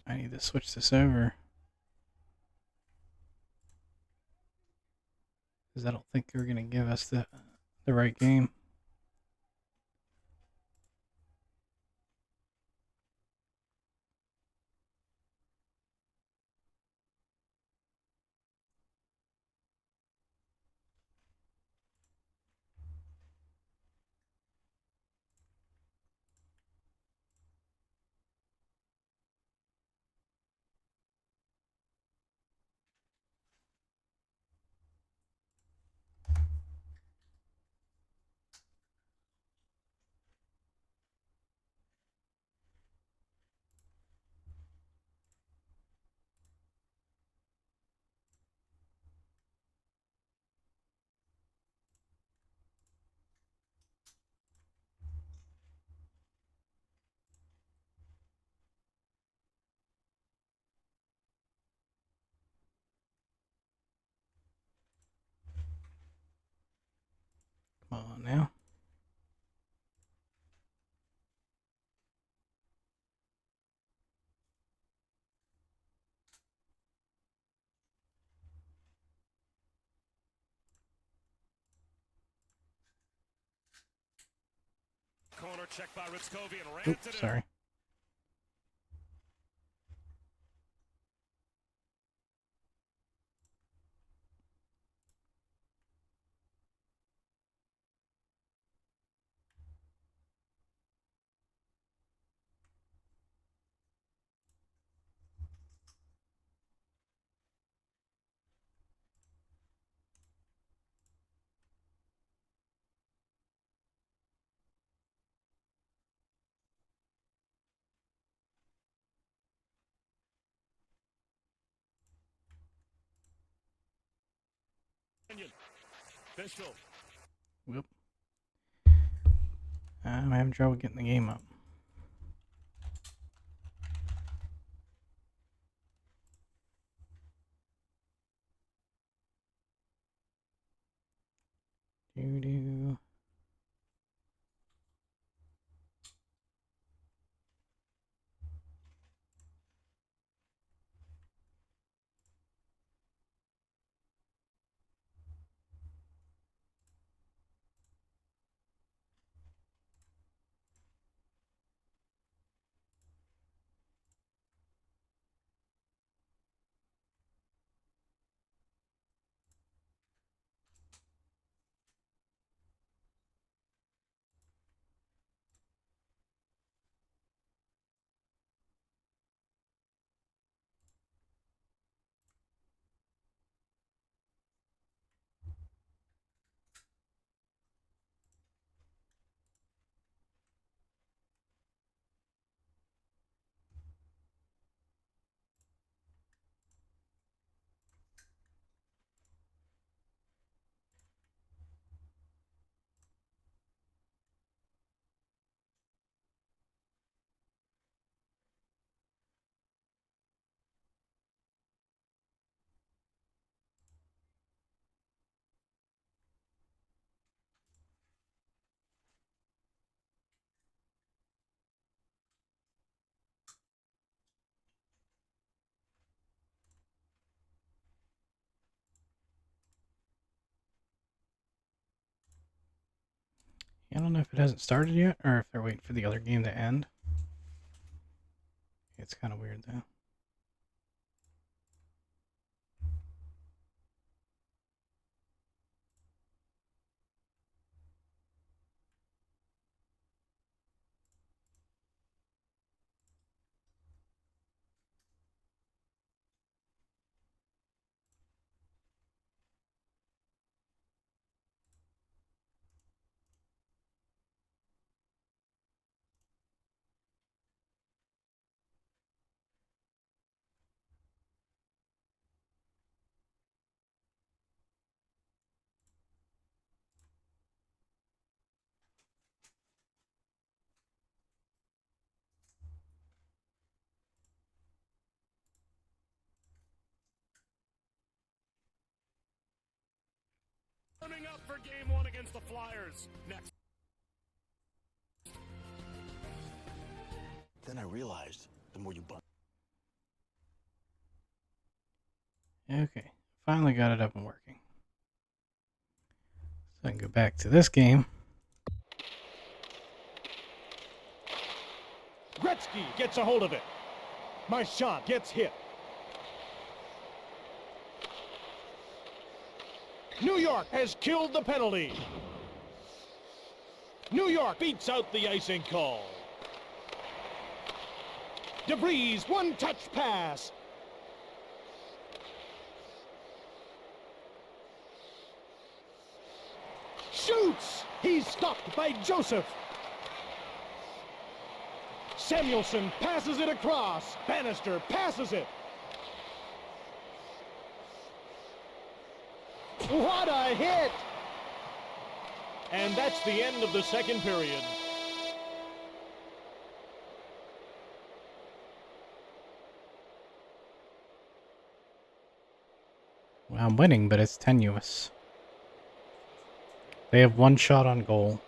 I need to switch this over. Because I don't think they're going to give us the right game. Come on now. Corner check by Ritzkovian. Ran Oops, sorry. Pistol. Whoop. I'm having trouble getting the game up. Doo-doo. I don't know if it hasn't started yet or if they're waiting for the other game to end. It's kind of weird though. Warming up for game one against the Flyers. Next. Then I realized the more you bump. Okay, finally got it up and working. So I can go back to this game. Gretzky gets a hold of it. Marchand gets hit. New York has killed the penalty. New York beats out the icing call. DeVries, one-touch pass. Shoots! He's stopped by Joseph. Samuelson passes it across. Bannister passes it. What a hit! And that's the end of the second period. Well, I'm winning, but it's tenuous. They have one shot on goal.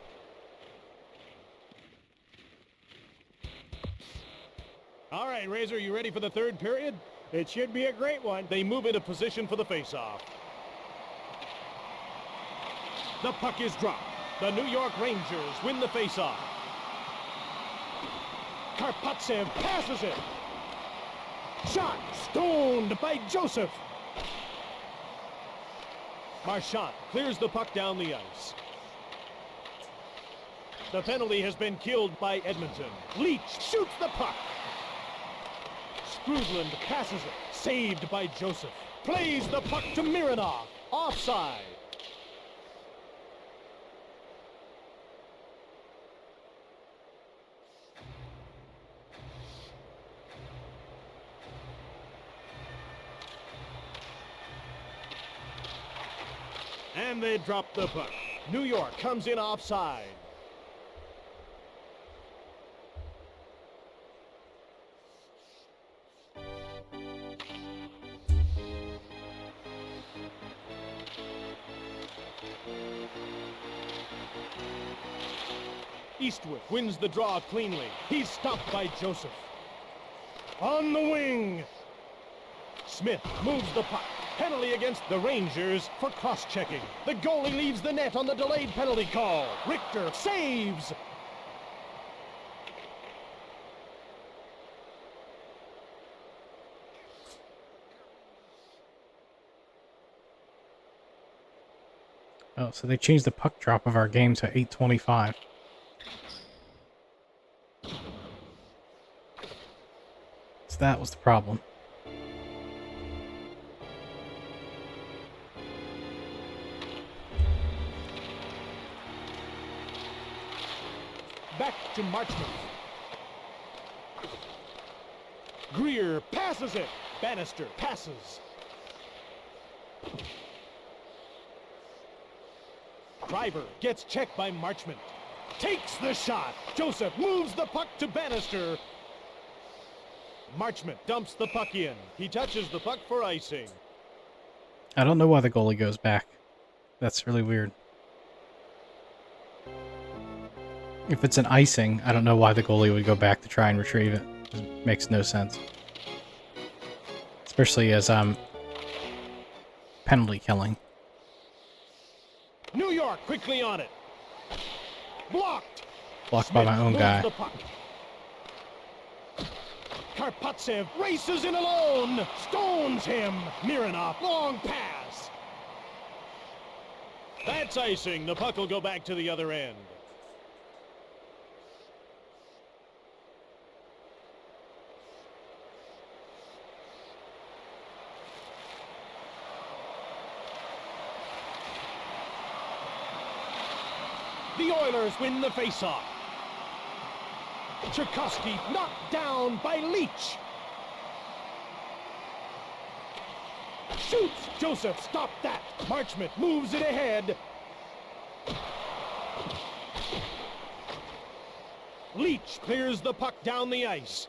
All right, Razor, you ready for the third period? It should be a great one. They move into position for the faceoff. The puck is dropped. The New York Rangers win the faceoff. Karpatsev passes it. Shot stoned by Joseph. Marchand clears the puck down the ice. The penalty has been killed by Edmonton. Leach shoots the puck. Skrudland passes it. Saved by Joseph. Plays the puck to Mironov. Offside. And they drop the puck. New York comes in offside. Eastwood wins the draw cleanly. He's stopped by Joseph. On the wing. Smith moves the puck. Penalty against the Rangers for cross-checking. The goalie leaves the net on the delayed penalty call. Richter saves. Oh, so they changed the puck drop of our game to 8:25. So that was the problem. Back to Marchment. Greer passes it. Bannister passes. Driver gets checked by Marchment. Takes the shot. Joseph moves the puck to Bannister. Marchment dumps the puck in. He touches the puck for icing. I don't know why the goalie goes back. That's really weird. If it's an icing, I don't know why the goalie would go back to try and retrieve it. It makes no sense. Especially as I'm penalty killing. New York quickly on it. Blocked. Blocked by my own moves guy. the puck. Karpatsev races in alone. Stones him. Mironov, long pass. That's icing. The puck will go back to the other end. The Oilers win the faceoff. Tchaikovsky knocked down by Leach. Shoots. Joseph stopped that. Marchment moves it ahead. Leach clears the puck down the ice.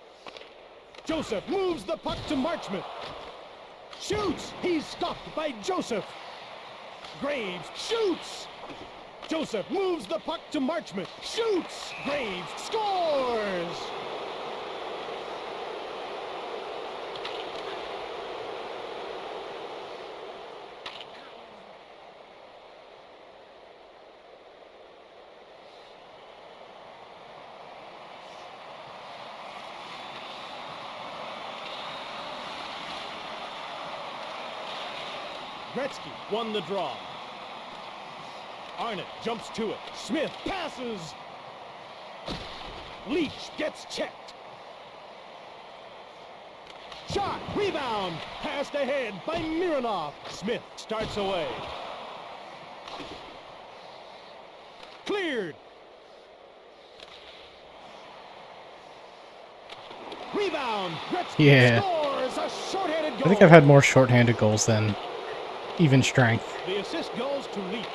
Joseph moves the puck to Marchment. Shoots. He's stopped by Joseph. Graves shoots. Joseph moves the puck to Marchment. Shoots. Graves scores. Gretzky won the draw. Arnott jumps to it. Smith passes. Leach gets checked. Shot. Rebound. Passed ahead by Mironov. Smith starts away. Cleared. Rebound. Gretzky Yeah. scores a shorthanded goal. I think I've had more shorthanded goals than even strength. The assist goes to Leach.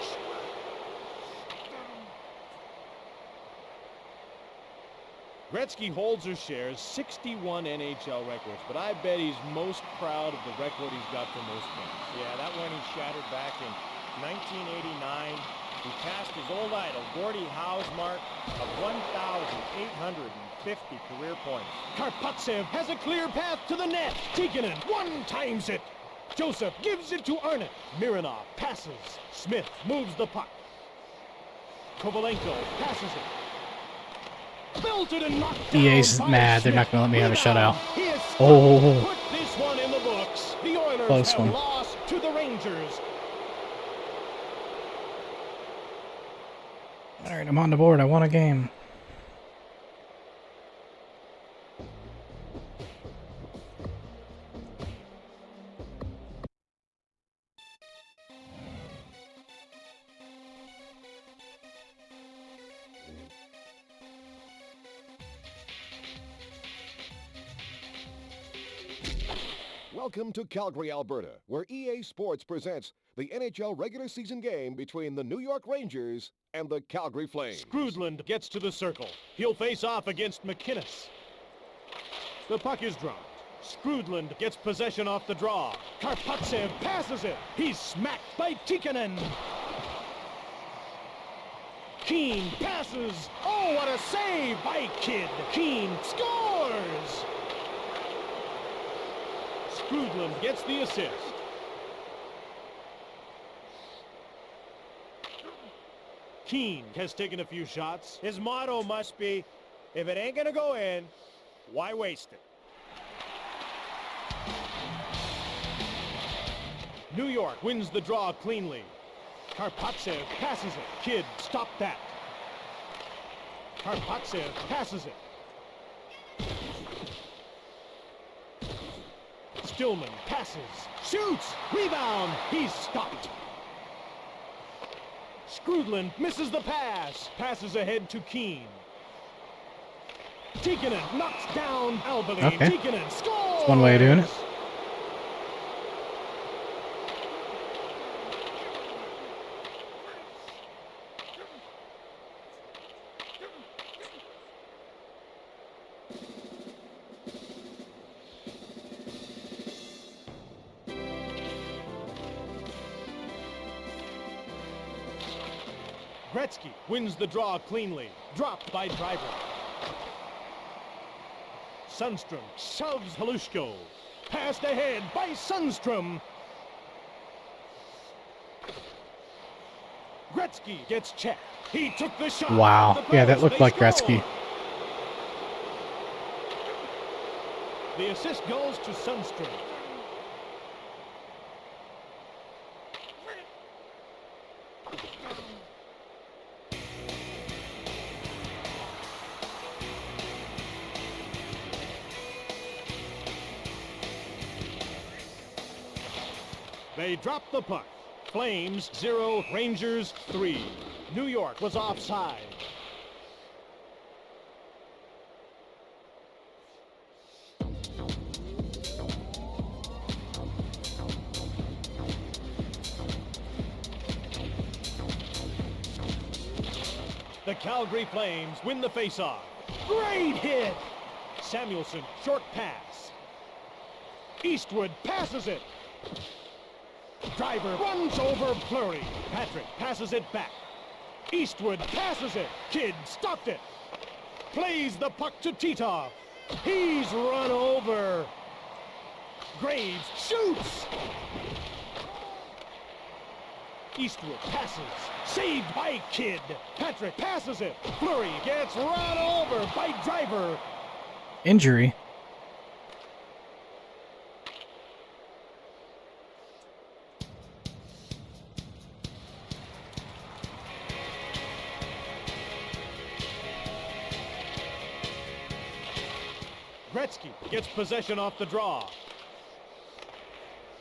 Gretzky holds or shares 61 NHL records, but I bet he's most proud of the record he's got for most points. Yeah, that one he shattered back in 1989. He passed his old idol, Gordie Howe's mark of 1,850 career points. Karpatsev has a clear path to the net. Tikkanen one-times it. Joseph gives it to Arnott. Mironov passes. Smith moves the puck. Kovalenko passes it. Belted and knocked down EA's by mad. They're Smith. not going to let me have a Rebound. shutout. He is stopped. Oh. Put this one in the books. The Oilers Close have one. lost to the Rangers. All right, I'm on the board. I won a game. Welcome to Calgary, Alberta, where EA Sports presents the NHL regular season game between the New York Rangers and the Calgary Flames. Skrudland gets to the circle. He'll face off against McInnes. The puck is dropped. Skrudland gets possession off the draw. Karpatsev passes it. He's smacked by Tikkanen. Keane passes. Oh! Oh, what a save by Kidd. Keene scores! Skrudland gets the assist. Keene has taken a few shots. His motto must be, if it ain't gonna go in, why waste it? New York wins the draw cleanly. Karpatsev passes it. Kidd, stop that. Karpatsev passes it. Stillman passes. Shoots! Rebound! He's stopped. Skrudland misses the pass. Passes ahead to Keene. Tikkanen knocks down Albaline. Okay. Tikkanen scores! That's one way of doing it. Gretzky wins the draw cleanly. Dropped by Driver. Sundstrom shoves Halushko. Passed ahead by Sundstrom. Gretzky gets checked. He took the shot. Wow. off the Yeah, that post. looked They like Gretzky. score. The assist goes to Sundstrom. They drop the puck. Flames 0, Rangers 3. New York was offside. The Calgary Flames win the faceoff. Great hit! Samuelson, short pass. Eastwood passes it. Driver runs over Fleury. Patrick passes it back. Eastwood passes it. Kidd stopped it. Plays the puck to Titov. He's run over. Graves shoots. Eastwood passes. Saved by Kidd. Patrick passes it. Fleury gets run over by Driver. Injury. Gretzky gets possession off the draw.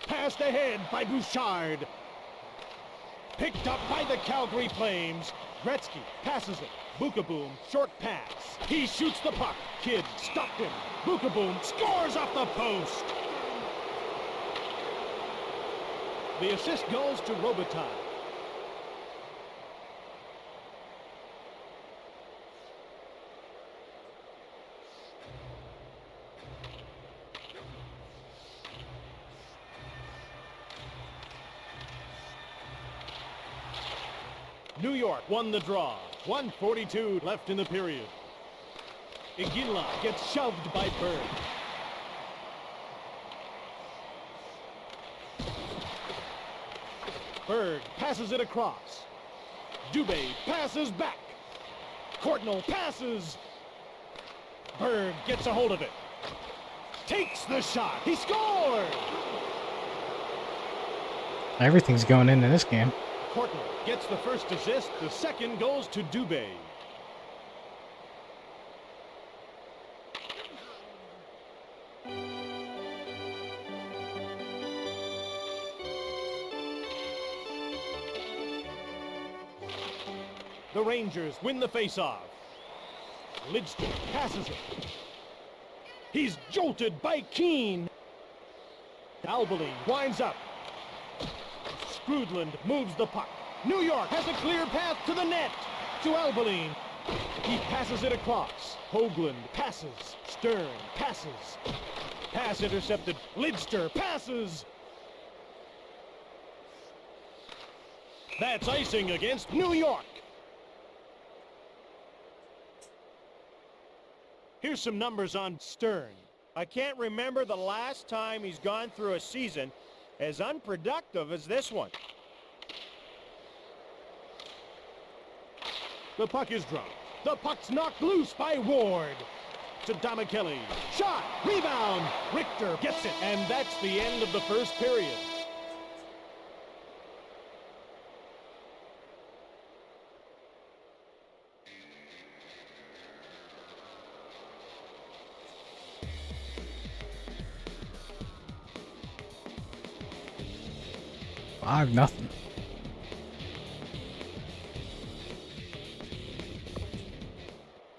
Passed ahead by Bouchard. Picked up by the Calgary Flames. Gretzky passes it. Bukaboom, short pass. He shoots the puck. Kidd stopped him. Bukaboom scores off the post. The assist goes to Robitaille. New York won the draw. 1:42 left in the period. Iginla gets shoved by Berg. Berg passes it across. Dubé passes back. Courtnall passes. Berg gets a hold of it. Takes the shot. He scored! Everything's going into this game. Courtnall gets the first assist. The second goes to Dubé. The Rangers win the faceoff. Lidstrom passes it. He's jolted by Keene. Albaline winds up. Skrudland moves the puck. New York has a clear path to the net. To Albaline. He passes it across. Hoagland passes. Stern passes. Pass intercepted. Lidster passes. That's icing against New York. Here's some numbers on Stern. I can't remember the last time he's gone through a season as unproductive as this one. The puck is dropped. The puck's knocked loose by Ward. To Kelly. Shot. Rebound. Richter gets it. And that's the end of the first period. Five nothing.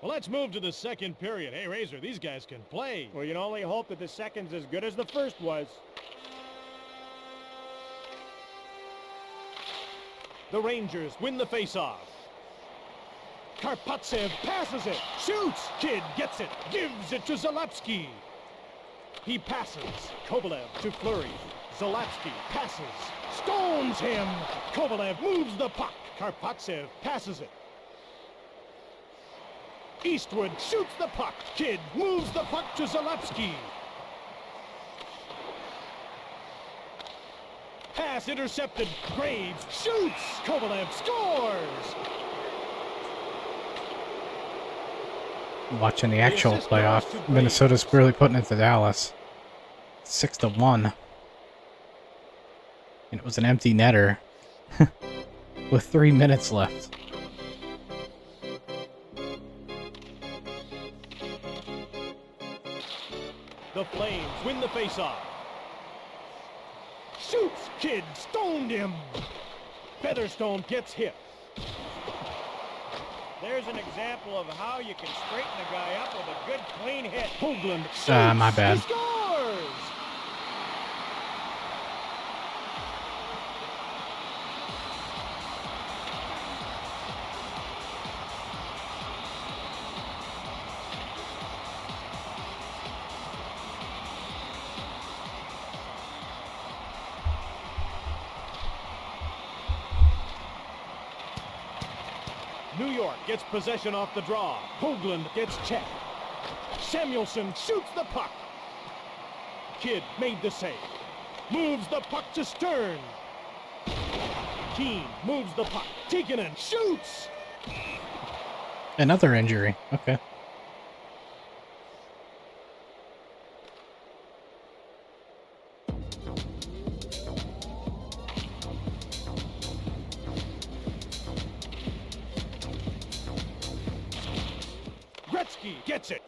Well, let's move to the second period. Hey, Razor, these guys can play. Well, you can only hope that the second's as good as the first was. The Rangers win the faceoff. Karpatsev passes it. Shoots. Kidd gets it. Gives it to Zalapsky. He passes. Kovalev to Fleury. Zalapsky passes. Stones him. Kovalev moves the puck. Karpatsev passes it. Eastwood shoots the puck. Kidd moves the puck to Zalapsky. Pass intercepted. Graves shoots. Kovalev scores. Watching the actual assist goes playoff, to Graves. Minnesota's really putting it to Dallas. 6-1. And it was an empty netter with 3 minutes left. The Flames win the faceoff. Shoots. Kidd stoned him. Featherstone gets hit. There's an example of how you can straighten a guy up with a good clean hit. Hoagland shoots. My bad. He scores. New York gets possession off the draw. Hoagland gets checked. Samuelson shoots the puck. Kidd made the save. Moves the puck to Stern. Keane moves the puck. Tikkanen shoots. Another injury. Okay. Gretzky gets it.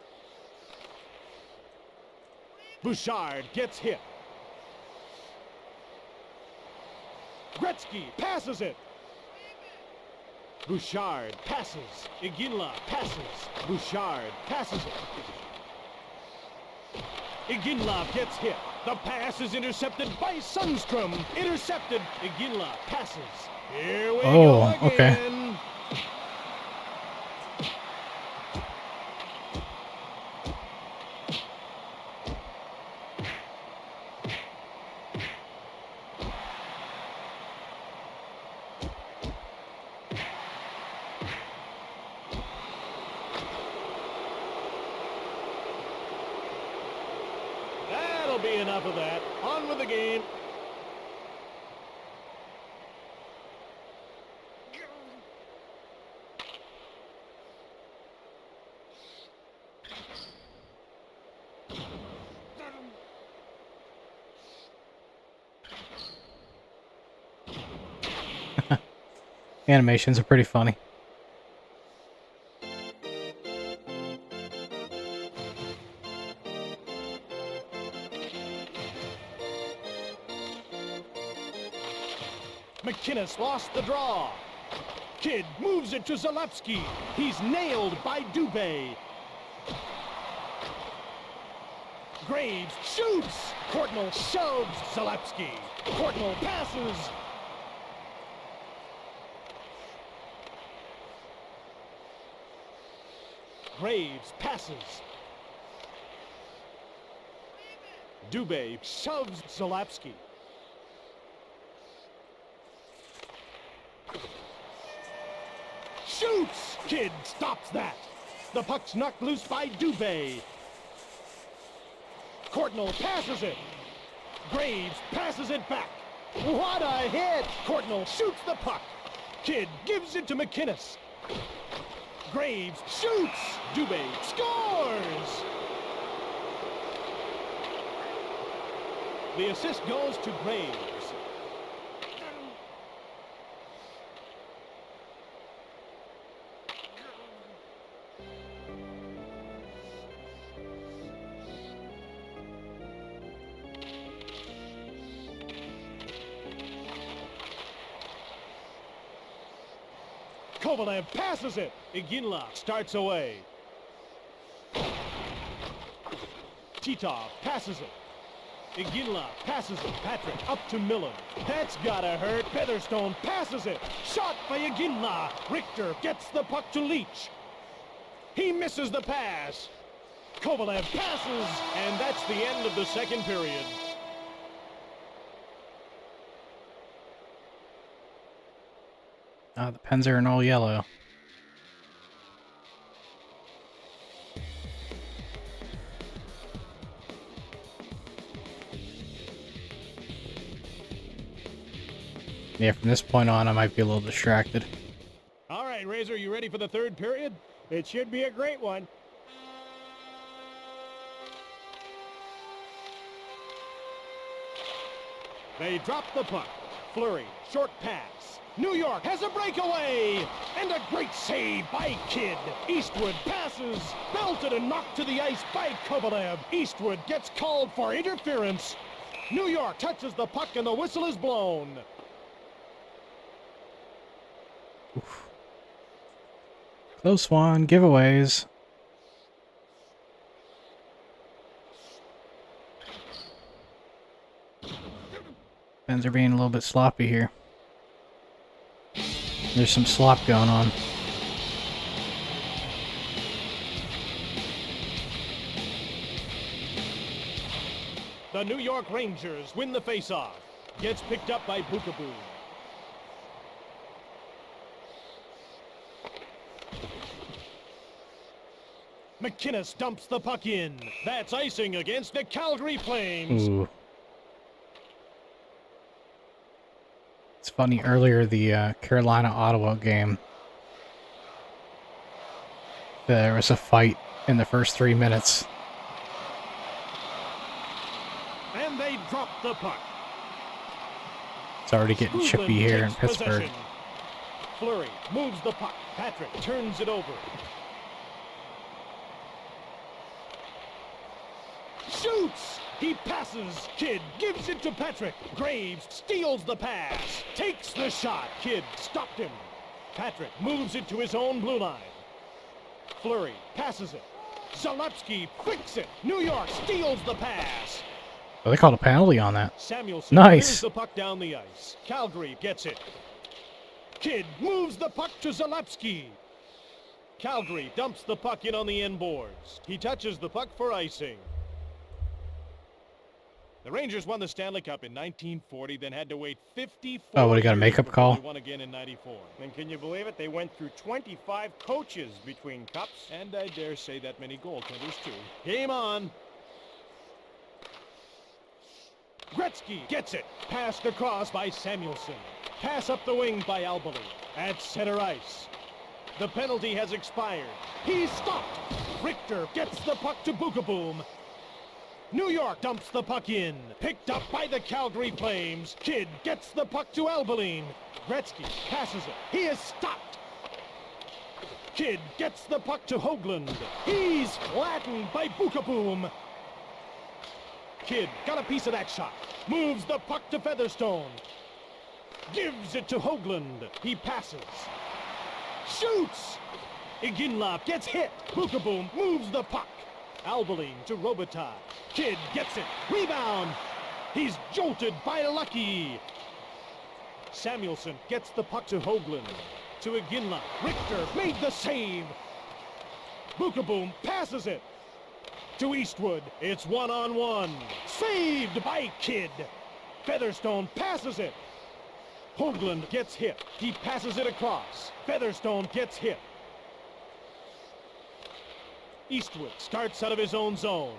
Bouchard gets hit. Gretzky passes it. Bouchard passes. Iginla passes. Bouchard passes it. Iginla gets hit. The pass is intercepted by Sundstrom. Intercepted. Iginla passes. Here we go again. Okay. That'll be enough of that. On with the game. Animations are pretty funny. McInnes lost the draw. Kidd moves it to Zalapsky. He's nailed by Dubé. Graves shoots. Courtnall shoves Zalapsky. Courtnall passes. Graves passes. Dubé shoves Zalapsky. Shoots! Kidd stops that. The puck's knocked loose by Dubé. Courtnall passes it. Graves passes it back. What a hit! Courtnall shoots the puck. Kidd gives it to McInnes. Graves shoots. Dubé scores. The assist goes to Graves. Kovalev passes it. Iginla starts away. Titov passes it. Iginla passes it. Patrick up to Millen. That's gotta hurt. Featherstone passes it. Shot by Iginla. Richter gets the puck to Leach. He misses the pass. Kovalev passes, and that's the end of the second period. The pens are in all yellow. Yeah, from this point on, I might be a little distracted. All right, Razor, you ready for the third period? It should be a great one. They drop the puck. Fleury, short pass. New York has a breakaway! And a great save by Kidd. Eastwood passes. Belted and knocked to the ice by Kovalev. Eastwood gets called for interference. New York touches the puck and the whistle is blown. Oof. Close one, giveaways. Pens are being a little bit sloppy here. There's some slop going on. The New York Rangers win the faceoff. Gets picked up by Bookaboo. McInnes dumps the puck in. That's icing against the Calgary Flames. Ooh. It's funny, earlier the Carolina-Ottawa game, there was a fight in the first 3 minutes. And they drop the puck. It's already getting chippy Cleveland here in takes Pittsburgh. possession. Fleury moves the puck. Patrick turns it over. Shoots! He passes. Kidd gives it to Patrick. Graves steals the pass. Takes the shot. Kidd stopped him. Patrick moves it to his own blue line. Fleury passes it. Zalewski flicks it. New York steals the pass. Oh, they called a penalty on that. Samuelson Nice. clears the puck down the ice. Calgary gets it. Kidd moves the puck to Zalewski. Calgary dumps the puck in on the inboards. He touches the puck for icing. The Rangers won the Stanley Cup in 1940, then had to wait 54 Oh, what, he got a years makeup before call? they won again in 94. And can you believe it? They went through 25 coaches between cups. And I dare say that many goaltenders, too. Game on. Gretzky gets it. Passed across by Samuelson. Pass up the wing by Albany. At center ice. The penalty has expired. He's stopped. Richter gets the puck to Bookaboo. New York dumps the puck in. Picked up by the Calgary Flames. Kidd gets the puck to Albaline. Gretzky passes it. He is stopped. Kidd gets the puck to Hoagland. He's flattened by Bookaboo. Kidd got a piece of that shot. Moves the puck to Featherstone. Gives it to Hoagland. He passes. Shoots! Iginla gets hit. Bookaboo moves the puck. Albaline to Robitaille. Kidd gets it. Rebound. He's jolted by Lucky. Samuelson gets the puck to Hoagland. To Iginla. Richter made the save. Bookaboo passes it. To Eastwood. It's one-on-one. Saved by Kidd. Featherstone passes it. Hoagland gets hit. He passes it across. Featherstone gets hit. Eastwood starts out of his own zone.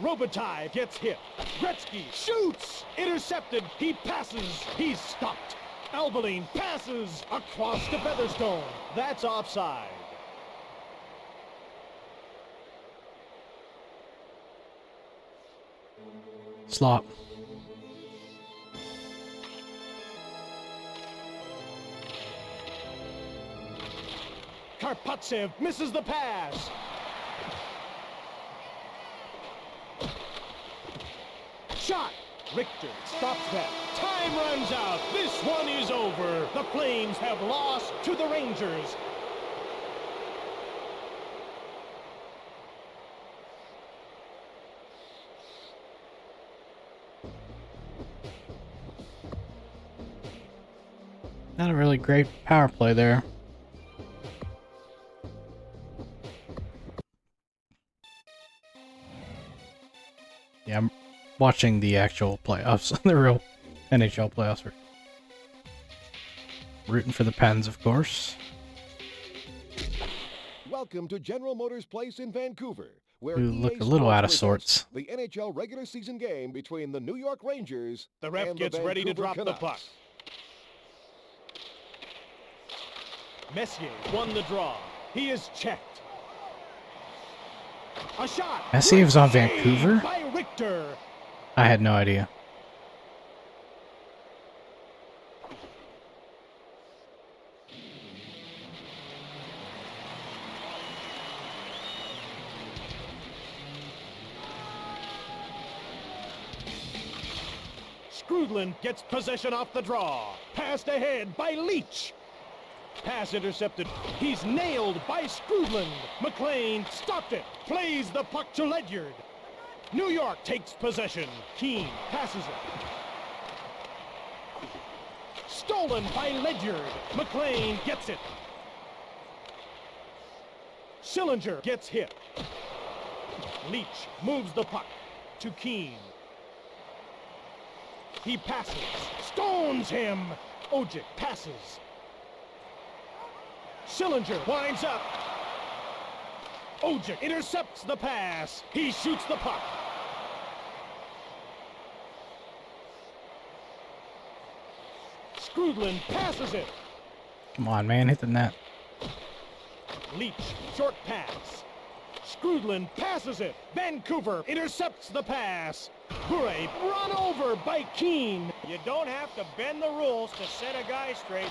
Robitaille gets hit. Gretzky shoots. Intercepted. He passes. He's stopped. Albaline passes across to Featherstone. That's offside. Slot. Karpatsev misses the pass. Shot. Richter stops that. Time runs out. This one is over. The Flames have lost to the Rangers. Not a really great power play there. Yeah, I'm watching the actual playoffs, the real NHL playoffs. Rooting for the Pens, of course. Welcome to General Motors Place in Vancouver, where Who EA look a little Sports out of presents sorts. the NHL regular season game between the New York Rangers The ref and gets the ready to Vancouver drop the Canucks. puck. Messier won the draw. He is checked. A shot. Messier was on Great Vancouver? save by Richter. I had no idea. Skrudland gets possession off the draw. Passed ahead by Leach. Pass intercepted. He's nailed by Skrudland. McLean stopped it. Plays the puck to Ledyard. New York takes possession. Keane passes it. Stolen by Ledyard. McLean gets it. Schillinger gets hit. Leach moves the puck to Keane. He passes. Stones him. Ojic passes. Schillinger winds up. Ojic intercepts the pass. He shoots the puck. Skrudland passes it. Come on, man, hit the net. Leach, short pass. Skrudland passes it. Vancouver intercepts the pass. Bure run over by Keane. You don't have to bend the rules to set a guy straight.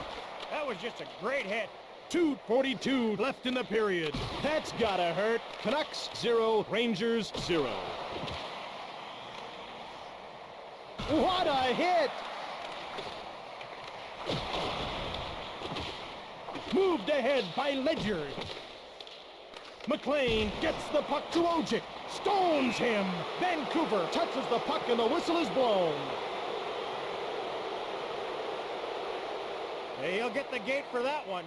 That was just a great hit. 2:42 left in the period. That's gotta hurt. Canucks 0, Rangers 0. What a hit! Moved ahead by Ledyard. McLean gets the puck to Ojic. Stones him. Vancouver touches the puck and the whistle is blown. He'll get the gate for that one.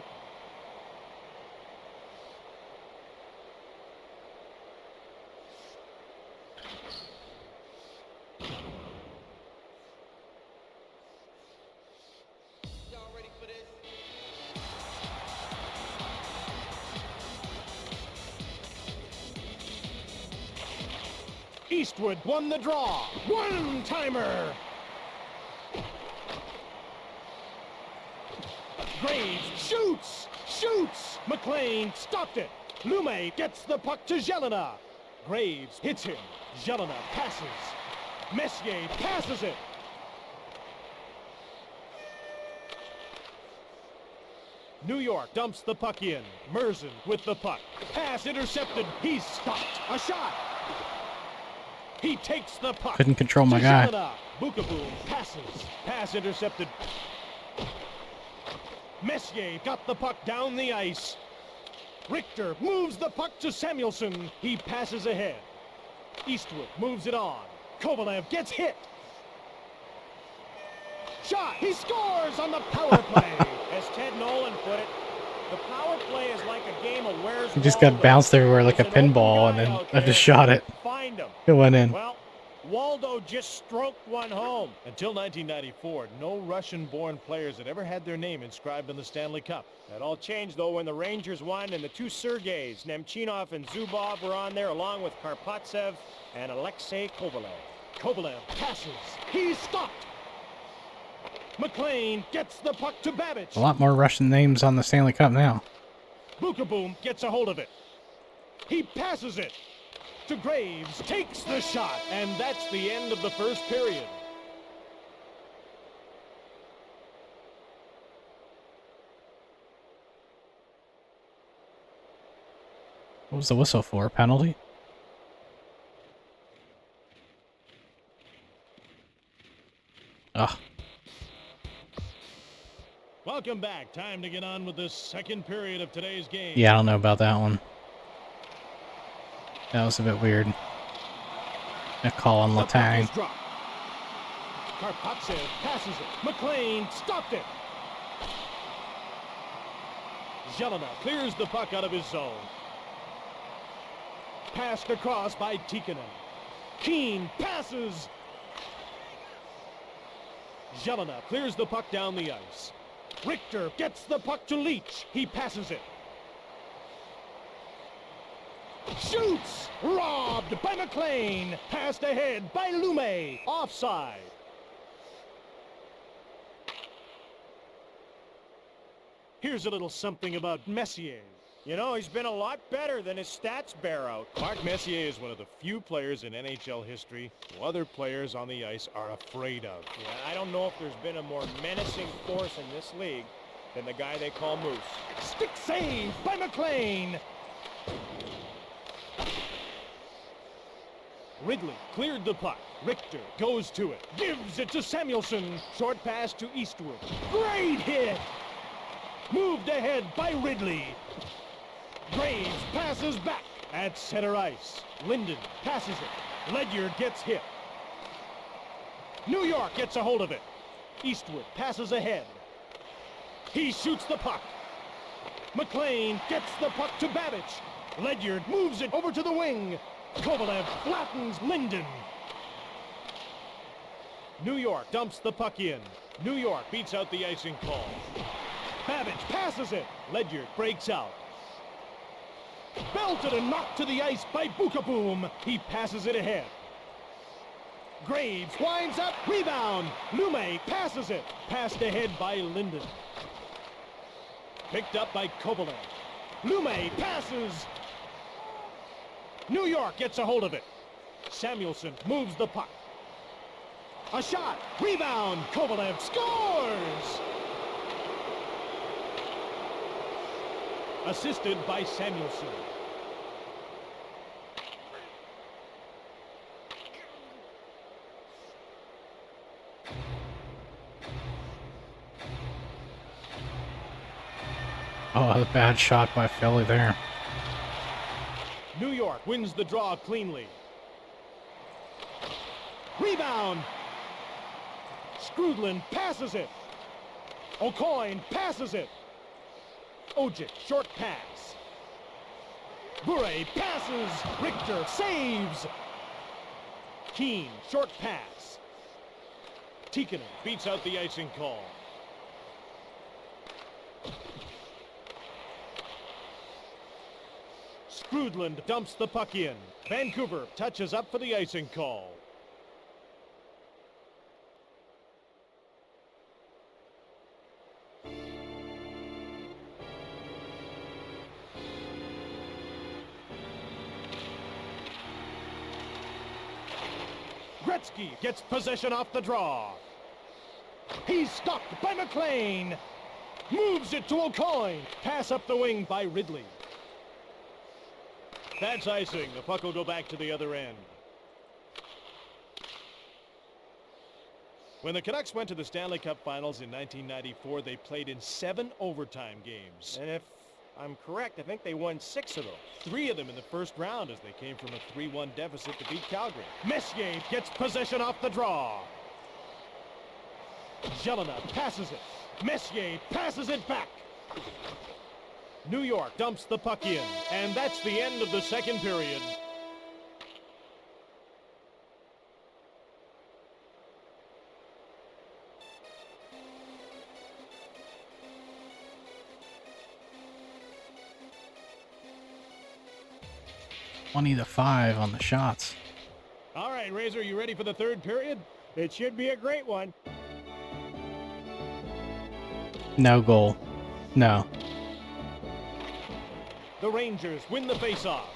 Eastwood won the draw. One-timer. Graves shoots. McLean stopped it. Lume gets the puck to Jelena. Graves hits him. Jelena passes. Messier passes it. New York dumps the puck in. Merzen with the puck. Pass intercepted. He's stopped. A shot. He takes the puck. Couldn't control my guy. Bukaboom passes. Pass intercepted. Messier got the puck down the ice. Richter moves the puck to Samuelson. He passes ahead. Eastwood moves it on. Kovalev gets hit. Shot. He scores on the power play. As Ted Nolan put it, the power play is like a game of where's He just got bounced everywhere like a pinball, and then I just shot it. Find him. It went in. Well, Waldo just stroked one home. Until 1994, no Russian-born players had ever had their name inscribed in the Stanley Cup. That all changed, though, when the Rangers won and the two Sergeys, Nemchinov and Zubov, were on there, along with Karpatsev and Alexei Kovalev. Kovalev passes. He's stopped. McLean gets the puck to Babbage. A lot more Russian names on the Stanley Cup now. Bukaboom gets a hold of it. He passes it to Graves, takes the shot, and that's the end of the first period. What was the whistle for? Penalty? Ugh. Welcome back. Time to get on with the second period of today's game. Yeah, I don't know about that one. That was a bit weird. A call on The puck Letang. is dropped. Karpatsev passes it. McLean stopped it. Zelina clears the puck out of his zone. Passed across by Tikkanen. Keane passes. Zelina clears the puck down the ice. Richter gets the puck to Leach. He passes it. Shoots! Robbed by McLean. Passed ahead by Lume. Offside. Here's a little something about Messier. You know, he's been a lot better than his stats bear out. Mark Messier is one of the few players in NHL history who other players on the ice are afraid of. Yeah, I don't know if there's been a more menacing force in this league than the guy they call Moose. Stick save by McLean. Ridley cleared the puck. Richter goes to it. Gives it to Samuelson. Short pass to Eastwood. Great hit. Moved ahead by Ridley. Graves passes back at center ice. Linden passes it. Ledyard gets hit. New York gets a hold of it. Eastwood passes ahead. He shoots the puck. McLean gets the puck to Babbage. Ledyard moves it over to the wing. Kovalev flattens Linden. New York dumps the puck in. New York beats out the icing call. Babbage passes it. Ledyard breaks out. Belted and knocked to the ice by Bukaboom. He passes it ahead. Graves winds up. Rebound. Lume passes it. Passed ahead by Linden. Picked up by Kovalev. Lume passes. New York gets a hold of it. Samuelson moves the puck. A shot. Rebound. Kovalev scores. Assisted by Samuelson. Oh, a bad shot by Philly there. New York wins the draw cleanly. Rebound. Skrudland passes it. O'Coin passes it. Ojic, short pass. Bure passes. Richter saves. Keane, short pass. Tikkanen beats out the icing call. Skrudland dumps the puck in. Vancouver touches up for the icing call. Gretzky gets possession off the draw. He's stopped by McLean. Moves it to O'Coin. Pass up the wing by Ridley. That's icing. The puck will go back to the other end. When the Canucks went to the Stanley Cup Finals in 1994, they played in 7 overtime games. And if I'm correct, I think they won 6 of those. 3 of them in the first round as they came from a 3-1 deficit to beat Calgary. Messier gets possession off the draw. Zelina passes it. Messier passes it back. New York dumps the puck in, and that's the end of the second period. 20-5 on the shots. All right, Razor, you ready for the third period? It should be a great one. No goal. No. The Rangers win the faceoff.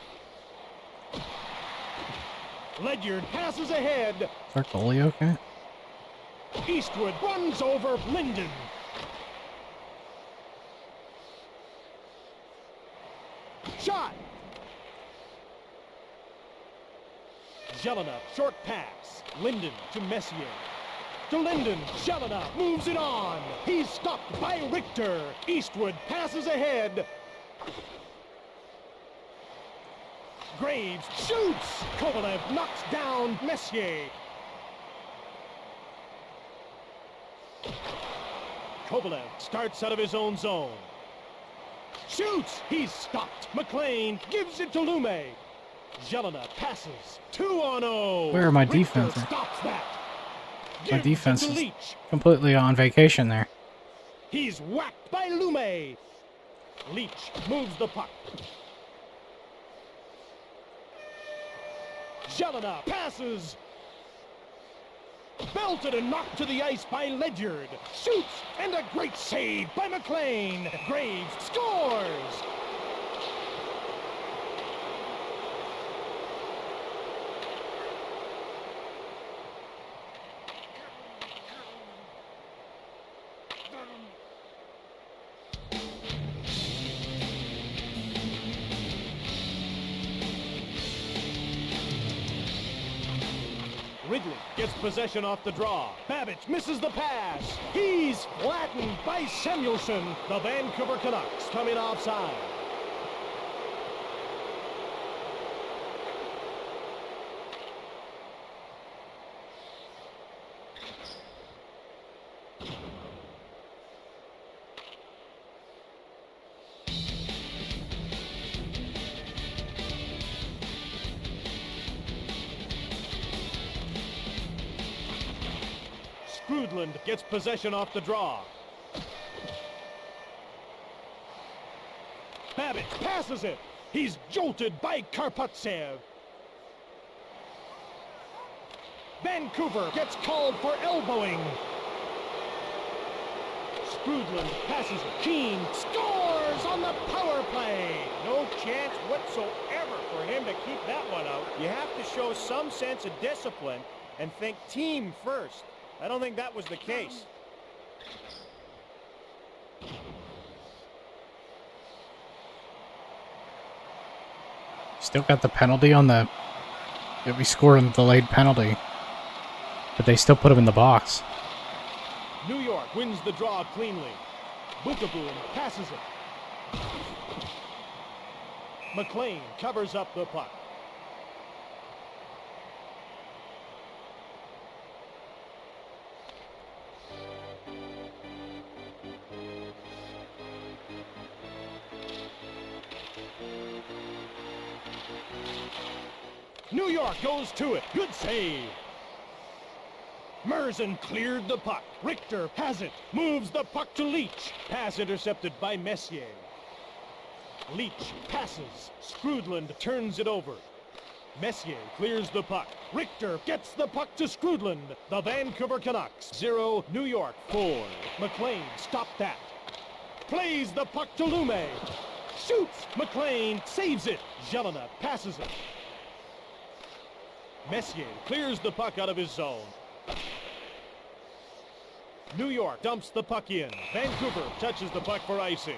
Ledyard passes ahead. Is our goalie okay? Eastwood runs over Linden. Shot. Jelena, short pass. Linden to Messier. To Linden. Jelena moves it on. He's stopped by Richter. Eastwood passes ahead. Graves shoots. Kovalev knocks down Messier. Kovalev starts out of his own zone. Shoots! He's stopped. McLean gives it to Lume. Jelena passes. 2-on-0. Where are my Richter defense? stops that. My Gives defense it to is Leach. completely on vacation there. He's whacked by Lume. Leach moves the puck. Jelena passes. Belted and knocked to the ice by Ledyard. Shoots, and a great save by McLean. Graves scores. Ridley gets possession off the draw. Babbage misses the pass. He's flattened by Samuelson. The Vancouver Canucks coming offside. Skrudland gets possession off the draw. Babbage passes it. He's jolted by Karpatsev. Vancouver gets called for elbowing. Skrudland passes it. Keane scores on the power play. No chance whatsoever for him to keep that one out. You have to show some sense of discipline and think team first. I don't think that was the case. Still got the penalty on the... We scored on the delayed penalty. But they still put him in the box. New York wins the draw cleanly. Bukaboom passes it. McLean covers up the puck. New York goes to it. Good save. Merzen cleared the puck. Richter has it. Moves the puck to Leach. Pass intercepted by Messier. Leach passes. Skrudland turns it over. Messier clears the puck. Richter gets the puck to Skrudland. The Vancouver Canucks 0, New York 4. McLean stopped that. Plays the puck to Lume. Shoots. McLean saves it. Jelena passes it. Messier clears the puck out of his zone. New York dumps the puck in. Vancouver touches the puck for icing.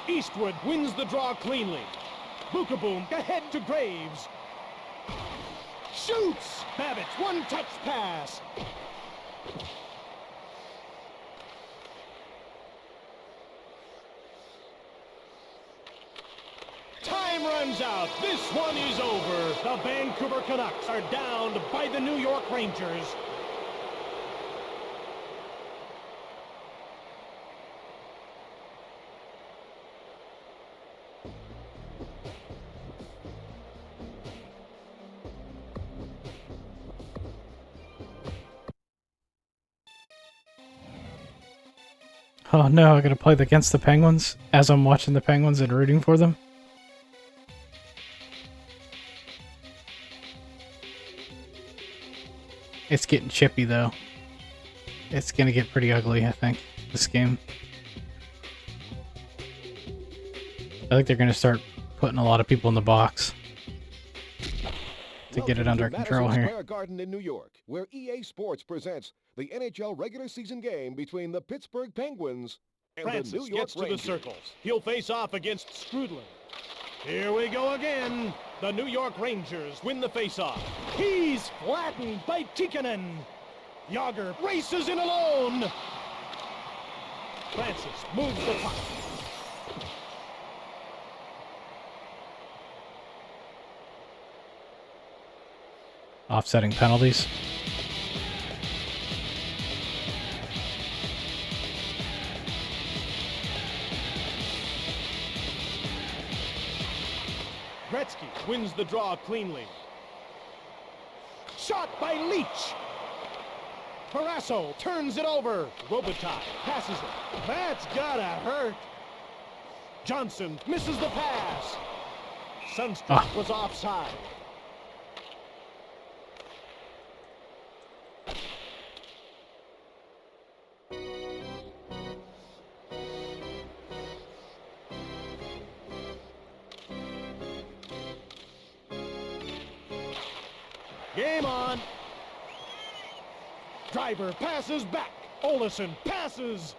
Eastwood wins the draw cleanly. Bukaboom ahead to Graves. Shoots! Babbage, one-touch pass. Time runs out. This one is over. The Vancouver Canucks are downed by the New York Rangers. Oh no, I gotta play against the Penguins as I'm watching the Penguins and rooting for them. It's getting chippy though. It's gonna get pretty ugly, I think, this game. I think they're gonna start putting a lot of people in the box to get it under control Madison here. Square Garden in New York, where EA Sports presents the NHL regular season game between the Pittsburgh Penguins and the Francis New York gets to Rangers. the circles. He'll face off against Strudlin. Here we go again. The New York Rangers win the face-off. He's flattened by Tikkanen. Yager races in alone. Francis moves the puck. Offsetting penalties. Gretzky wins the draw cleanly. Shot by Leach. Parasso turns it over. Robitaille passes it. That's gotta hurt. Johnson misses the pass. Sundstrom was offside. Game on. Driver passes back. Olesen passes.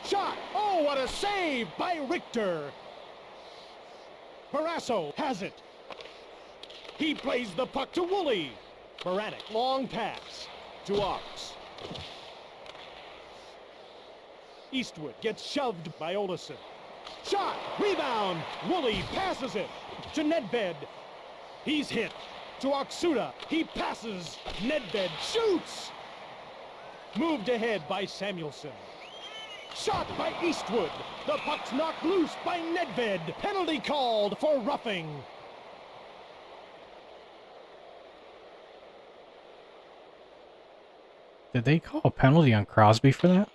Shot. Oh, what a save by Richter. Parasso has it. He plays the puck to Woolley. Baranek, long pass to Ox. Eastwood gets shoved by Olesen. Shot, rebound. Woolley passes it to Nedved. He's hit to Oksuda. He passes. Nedved shoots. Moved ahead by Samuelson. Shot by Eastwood. The puck's knocked loose by Nedved. Penalty called for roughing. Did they call a penalty on Crosby for that?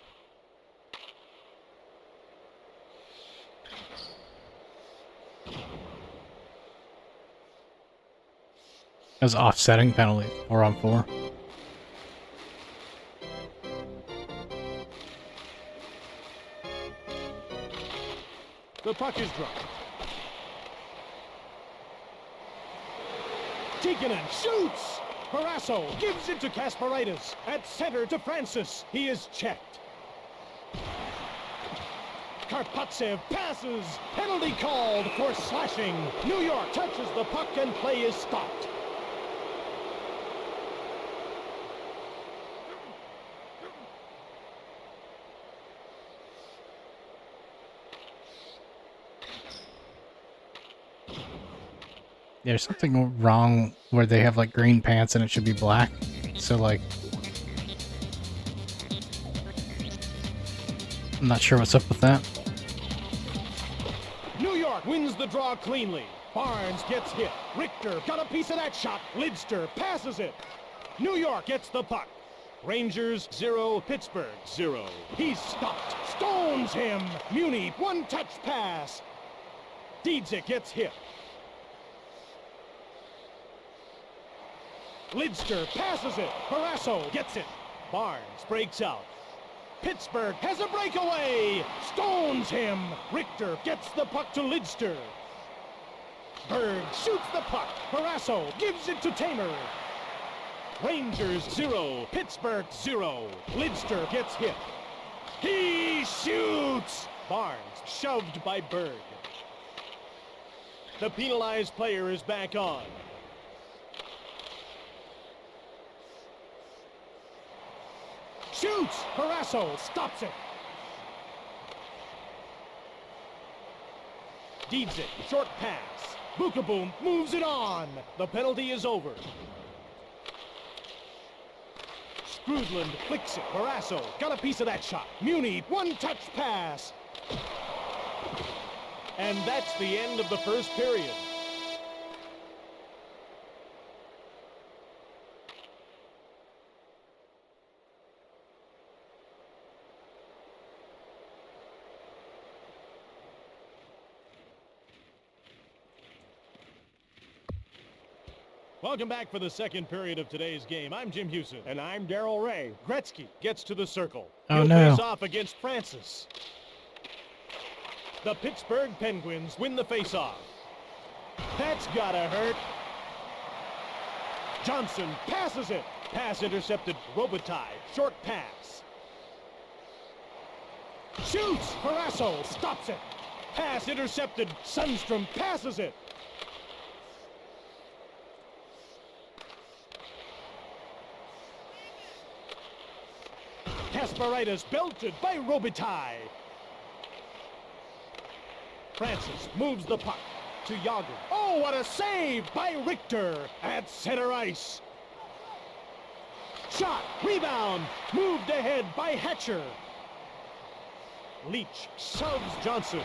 It was offsetting penalty, 4-on-4. The puck is dropped. Tikkanen shoots! Parasso gives it to Kasparaitis. At center to Francis. He is checked. Karpatsev passes. Penalty called for slashing. New York touches the puck and play is stopped. There's something wrong where they have like green pants and it should be black. So like, I'm not sure what's up with that. New York wins the draw cleanly. Barnes gets hit. Richter got a piece of that shot. Lidster passes it. New York gets the puck. Rangers 0, Pittsburgh 0. He's stopped. Stones him. Muni, one-touch pass. Diedzik gets hit. Lidster passes it. Parasso gets it. Barnes breaks out. Pittsburgh has a breakaway. Stones him. Richter gets the puck to Lidster. Berg shoots the puck. Parasso gives it to Tamer. Rangers 0, Pittsburgh 0. Lidster gets hit. He shoots. Barnes shoved by Berg. The penalized player is back on. Shoots! Parasso stops it. Diedzik, short pass. Bukaboom moves it on. The penalty is over. Strudland flicks it. Parasso got a piece of that shot. Muni, one-touch pass. And that's the end of the first period. Welcome back for the second period of today's game. I'm Jim Hewson. And I'm Darrell Ray. Gretzky gets to the circle. Oh, He'll no. face off against Francis. The Pittsburgh Penguins win the face-off. That's gotta hurt. Johnson passes it. Pass intercepted. Robitaille. Short pass. Shoots. Parasso stops it. Pass intercepted. Sundstrom passes it. Kasparaitis belted by Robitaille. Francis moves the puck to Yager. Oh, what a save by Richter at center ice. Shot, rebound, moved ahead by Hatcher. Leach shoves Johnson.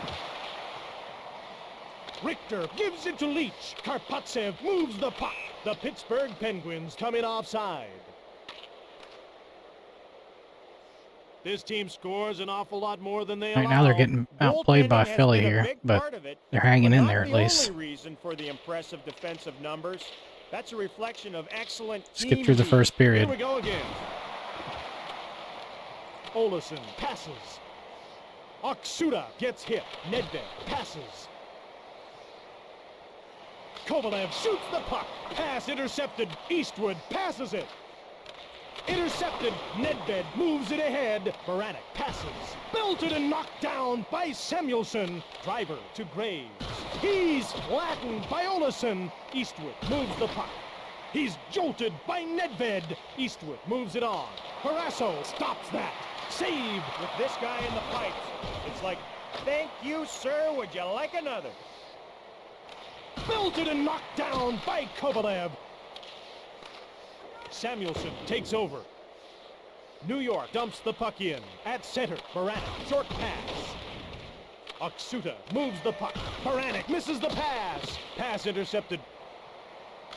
Richter gives it to Leach. Karpatsev moves the puck. The Pittsburgh Penguins come in offside. This team scores an awful lot more than they allow. Right now they're getting outplayed by Goaltending has Philly been a here, big but part of it, they're hanging but in not there at the least. only reason for the impressive defensive numbers. That's a reflection of excellent Skip team through the defense. first Here period. we go again. Olesen passes. Oksuda gets hit. Nedved passes. Kovalev shoots the puck. Pass intercepted. Eastwood passes it. Intercepted. Nedved moves it ahead. Baranek passes. Belted and knocked down by Samuelson. Driver to Graves. He's flattened by Olesen. Eastwood moves the puck. He's jolted by Nedved. Eastwood moves it on. Parasso stops that. Save. With this guy in the pipes, it's like, thank you, sir. Would you like another? Belted and knocked down by Kovalev. Samuelson takes over. New York dumps the puck in. At center, Baranek, short pass. Oksuda moves the puck. Baranek misses the pass. Pass intercepted.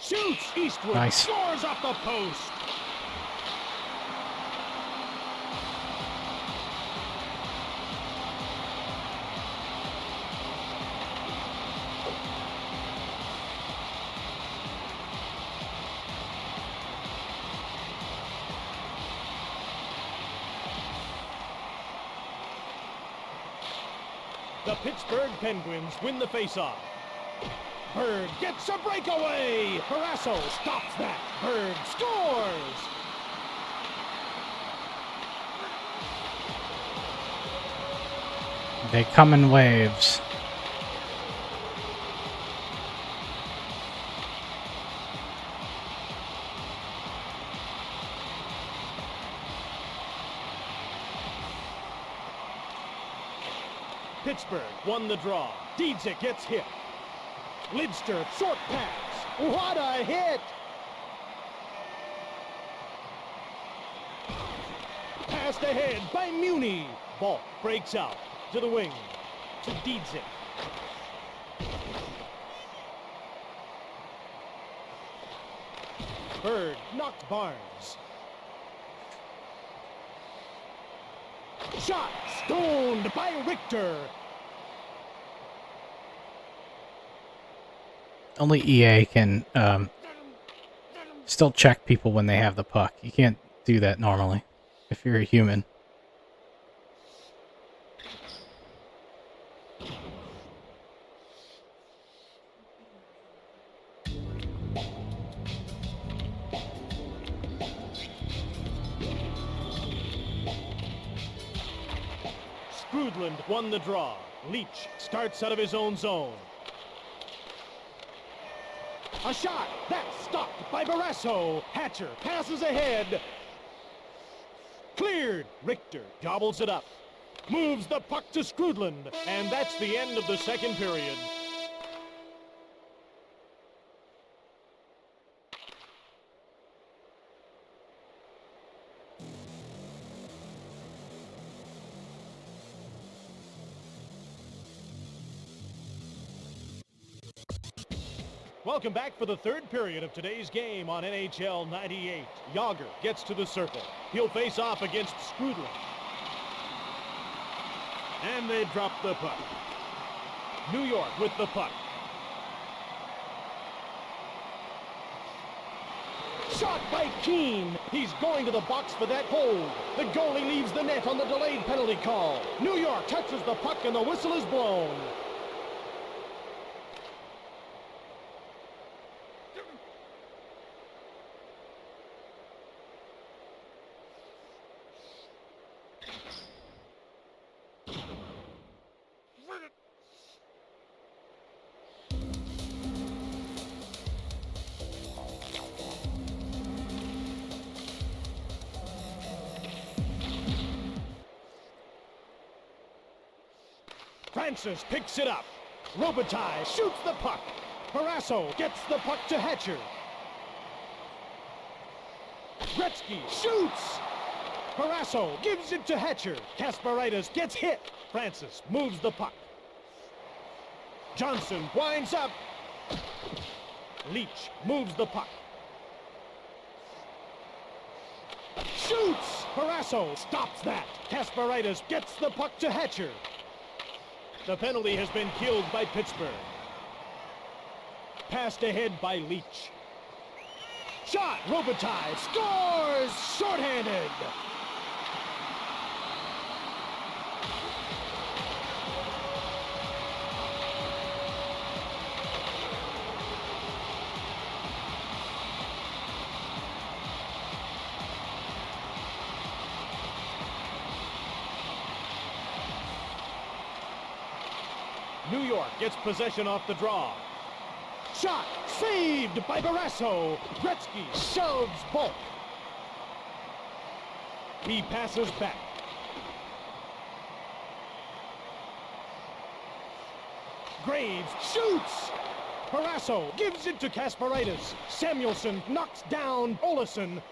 Shoots. Eastwood Nice. scores off the post. The Pittsburgh Penguins win the faceoff. Berg gets a breakaway. Parasso stops that. Berg scores. They come in waves. Pittsburgh won the draw. Dietzick gets hit. Lidster, short pass. What a hit! Passed ahead by Muni. Ball breaks out to the wing. To Dietzick. Berg knocked Barnes. Shot stoned by Richter. Only EA can still check people when they have the puck. You can't do that normally if you're a human. Skrudland won the draw. Leach starts out of his own zone. A shot. That's stopped by Barasso. Hatcher passes ahead. Cleared. Richter gobbles it up. Moves the puck to Skrudland. And that's the end of the second period. Welcome back for the third period of today's game on NHL 98. Yager gets to the circle. He'll face off against Skrudland. And they drop the puck. New York with the puck. Shot by Keene. He's going to the box for that hold. The goalie leaves the net on the delayed penalty call. New York touches the puck and the whistle is blown. Francis picks it up. Robitaille shoots the puck. Barrasso gets the puck to Hatcher. Gretzky shoots. Barrasso gives it to Hatcher. Kasparaitis gets hit. Francis moves the puck. Johnson winds up. Leach moves the puck. Shoots! Barrasso stops that. Kasparaitis gets the puck to Hatcher. The penalty has been killed by Pittsburgh. Passed ahead by Leach. Shot! Robitaille scores! Shorthanded! New York gets possession off the draw. Shot saved by Barrasso. Gretzky shoves Bulk. He passes back. Graves shoots. Barrasso gives it to Kasparaitis. Samuelson knocks down Olesen.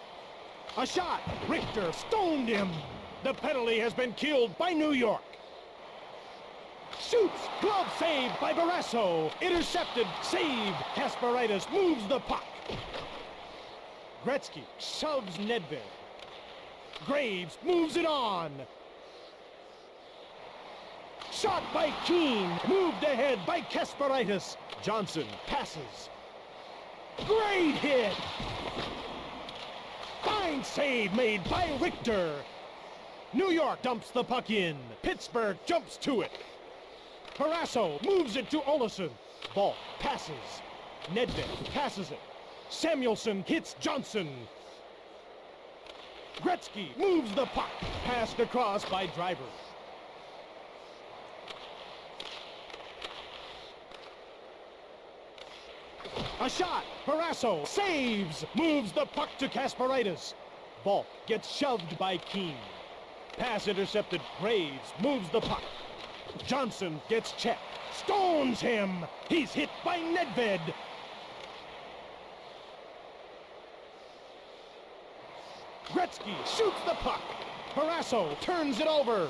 A shot. Richter stoned him. The penalty has been killed by New York. Shoots, glove saved by Barrasso. Intercepted, saved. Kasparaitis moves the puck. Gretzky shoves Nedved. Graves moves it on. Shot by Keene. Moved ahead by Kasparaitis. Johnson passes. Great hit. Fine save made by Richter. New York dumps the puck in. Pittsburgh jumps to it. Barrasso moves it to Olesen. Ball passes. Nedved passes it. Samuelson hits Johnson. Gretzky moves the puck. Passed across by Driver. A shot. Barrasso saves. Moves the puck to Kasparaitis. Ball gets shoved by Keene. Pass intercepted. Graves moves the puck. Johnson gets checked. Stones him. He's hit by Nedved. Gretzky shoots the puck. Barrasso turns it over.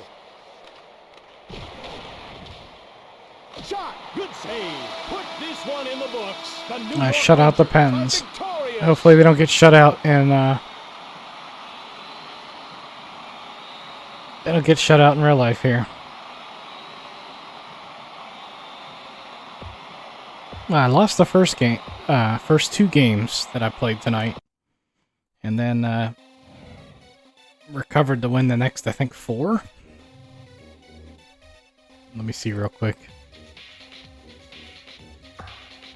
Shot. Good save. Put this one in the books. The New York Shut out the Rangers Pens. are victorious. Hopefully they don't get shut out in they don't get shut out in real life here. I lost the first game, first two games that I played tonight, and then recovered to win the next, I think, 4. Let me see real quick.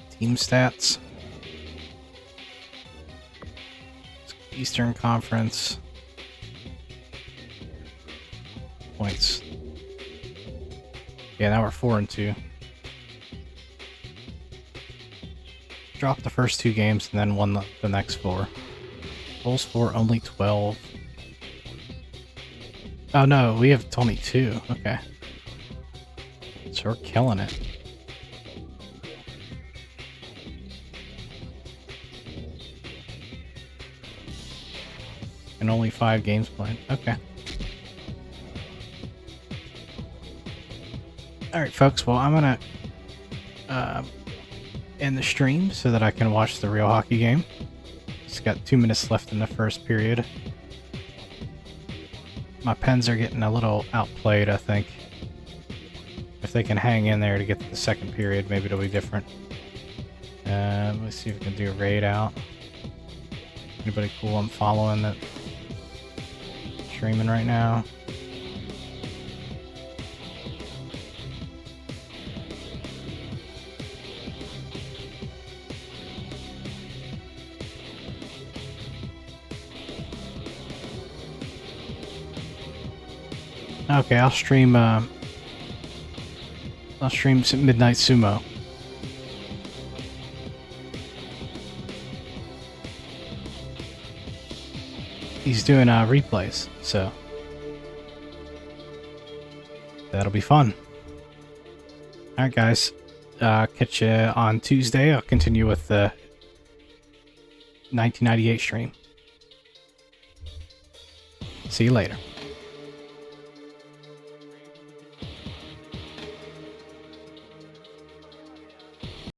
Team stats. Eastern Conference. Points. Yeah, now we're 4-2. Dropped the first 2 games and then won the next 4. Goals for only 12. Oh no, we have 22. Okay. So we're killing it. And only 5 games played. Okay. Alright folks, well I'm gonna end the stream so that I can watch the real hockey game. It's got 2 minutes left in the first period. My Pens are getting a little outplayed, I think. If they can hang in there to get to the second period, maybe it'll be different. Let's see if we can do a raid out. Anybody cool I'm following that streaming right now? Okay, I'll stream some Midnight Sumo. He's doing replays, so that'll be fun. All right, guys. Catch you on Tuesday. I'll continue with the 1998 stream. See you later.